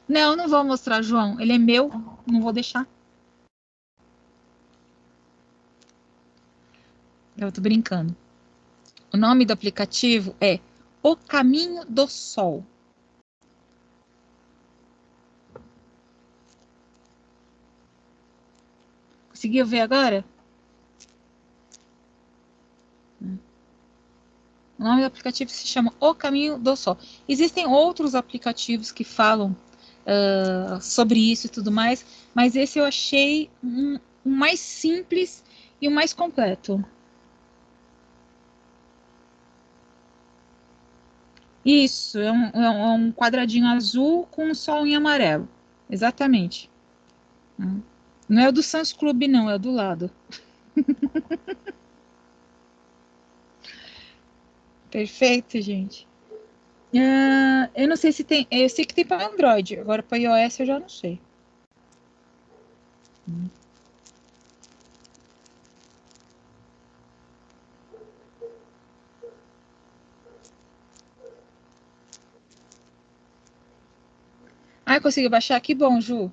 Não, não vou mostrar, João. Ele é meu, não vou deixar. Eu tô brincando. O nome do aplicativo é O Caminho do Sol. Conseguiu ver agora? O nome do aplicativo se chama O Caminho do Sol. Existem outros aplicativos que falam sobre isso e tudo mais, mas esse eu achei um mais simples e o mais completo. Isso, é um quadradinho azul com um sol em amarelo. Exatamente. Não é o do Sans Club, não, é o do lado. Perfeito, gente. Eu não sei se tem. Eu sei que tem para Android, agora para iOS eu já não sei. Ah, eu consegui baixar? Que bom, Ju.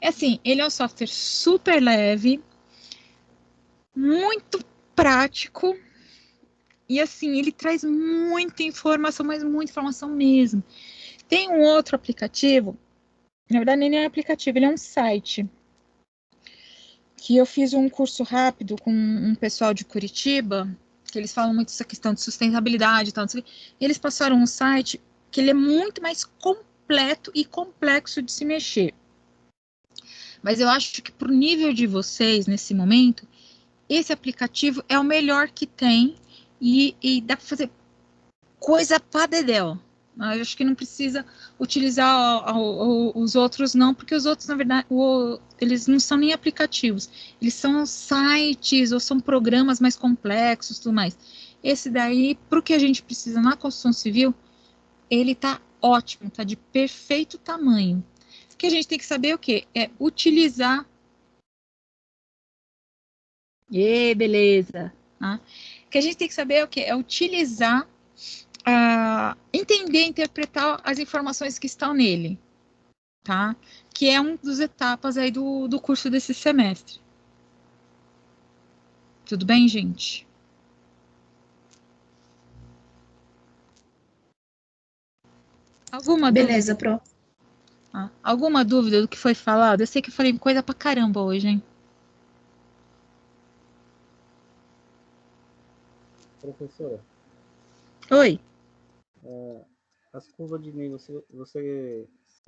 É assim, ele é um software super leve, muito prático, e assim, ele traz muita informação, mas muita informação mesmo. Tem um outro aplicativo, na verdade nem é um aplicativo, ele é um site, que eu fiz um curso rápido com um pessoal de Curitiba, que eles falam muito dessa questão de sustentabilidade e tal, e eles passaram um site que ele é muito mais completo e complexo de se mexer. Mas eu acho que para o nível de vocês, nesse momento, esse aplicativo é o melhor que tem e dá para fazer coisa para dedéu. Eu acho que não precisa utilizar os outros, não, porque os outros, na verdade, eles não são nem aplicativos. Eles são sites ou são programas mais complexos, tudo mais. Esse daí, para o que a gente precisa na construção civil, ele tá ótimo, tá de perfeito tamanho. O que a gente tem que saber é o quê? É utilizar. Beleza. Tá? O que a gente tem que saber é o quê? É utilizar, entender, interpretar as informações que estão nele, tá? Que é uma das etapas aí do curso desse semestre. Tudo bem, gente? Alguma Beleza, dúvida? Pro. Alguma dúvida do que foi falado? Eu sei que eu falei coisa pra caramba hoje, hein? Professora, Oi. as curvas de nível, se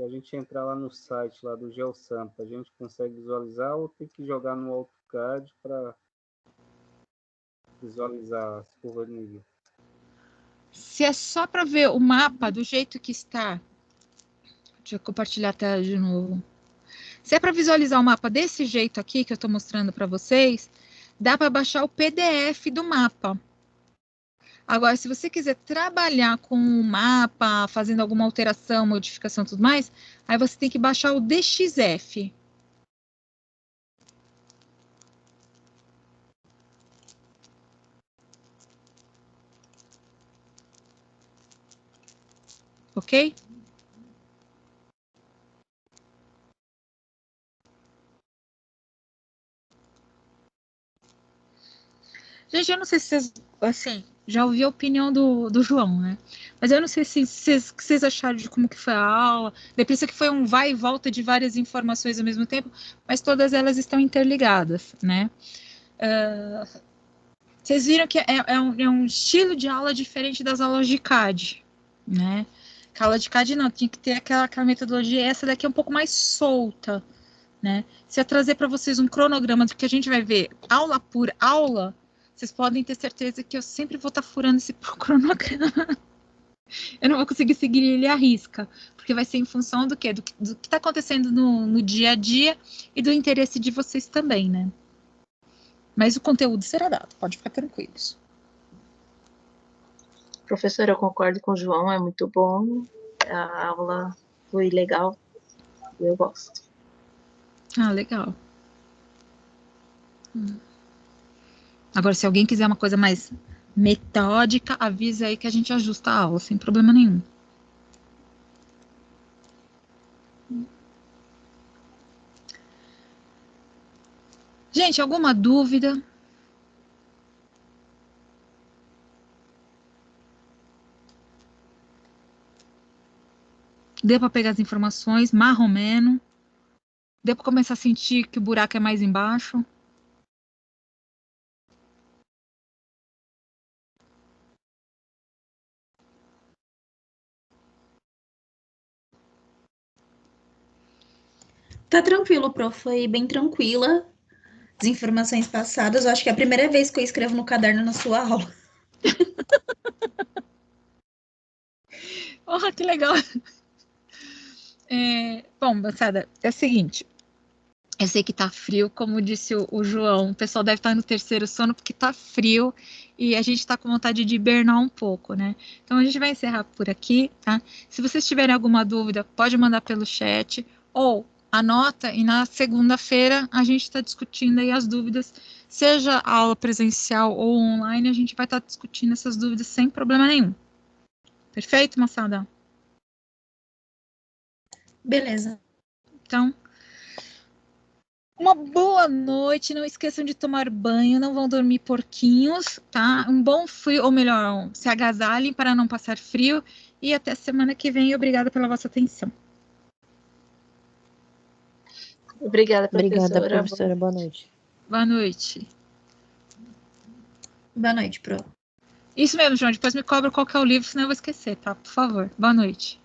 a gente entrar lá no site lá do GeoSampa, a gente consegue visualizar ou tem que jogar no AutoCAD para visualizar as curvas de nível? Se é só para ver o mapa do jeito que está, deixa eu compartilhar a tela de novo. Se é para visualizar o mapa desse jeito aqui que eu estou mostrando para vocês, dá para baixar o PDF do mapa. Agora, se você quiser trabalhar com o mapa, fazendo alguma alteração, modificação e tudo mais, aí você tem que baixar o DXF. Ok? Gente, eu não sei se vocês, assim, já ouvi a opinião do João, né? Mas eu não sei se vocês acharam de como que foi a aula. Depois que foi um vai e volta de várias informações ao mesmo tempo, mas todas elas estão interligadas, né? Vocês viram que é um estilo de aula diferente das aulas de CAD, né? A aula de CAD não, tinha que ter aquela metodologia, essa daqui é um pouco mais solta, né? Se eu trazer para vocês um cronograma do que a gente vai ver aula por aula, vocês podem ter certeza que eu sempre vou estar furando esse cronograma. Eu não vou conseguir seguir ele à risca, porque vai ser em função do quê? Do que está acontecendo no dia a dia e do interesse de vocês também, né? Mas o conteúdo será dado, pode ficar tranquilos. Professora, eu concordo com o João, é muito bom. A aula foi legal. Eu gosto. Ah, legal. Agora, se alguém quiser uma coisa mais metódica, avisa aí que a gente ajusta a aula, sem problema nenhum. Gente, alguma dúvida? Deu para pegar as informações, marromeno. Deu para começar a sentir que o buraco é mais embaixo. Tá tranquilo, prof. Foi bem tranquila. As informações passadas. Eu acho que é a primeira vez que eu escrevo no caderno na sua aula. Oh, que legal! Bom, moçada, é o seguinte. Eu sei que tá frio, como disse o João, o pessoal deve estar no terceiro sono porque tá frio e a gente tá com vontade de hibernar um pouco, né? Então a gente vai encerrar por aqui, tá? Se vocês tiverem alguma dúvida, pode mandar pelo chat ou anota e na segunda-feira a gente está discutindo aí as dúvidas, seja a aula presencial ou online, a gente vai estar discutindo essas dúvidas sem problema nenhum. Perfeito, moçada? Beleza. Então, uma boa noite, não esqueçam de tomar banho, não vão dormir porquinhos, tá? Um bom frio, ou melhor, se agasalhem para não passar frio, e até semana que vem. Obrigada pela vossa atenção. Obrigada, professora. Obrigada, professora. Boa noite. Boa noite. Boa noite, Pro. Isso mesmo, João, depois me cobra qual que é o livro, senão eu vou esquecer, tá? Por favor. Boa noite.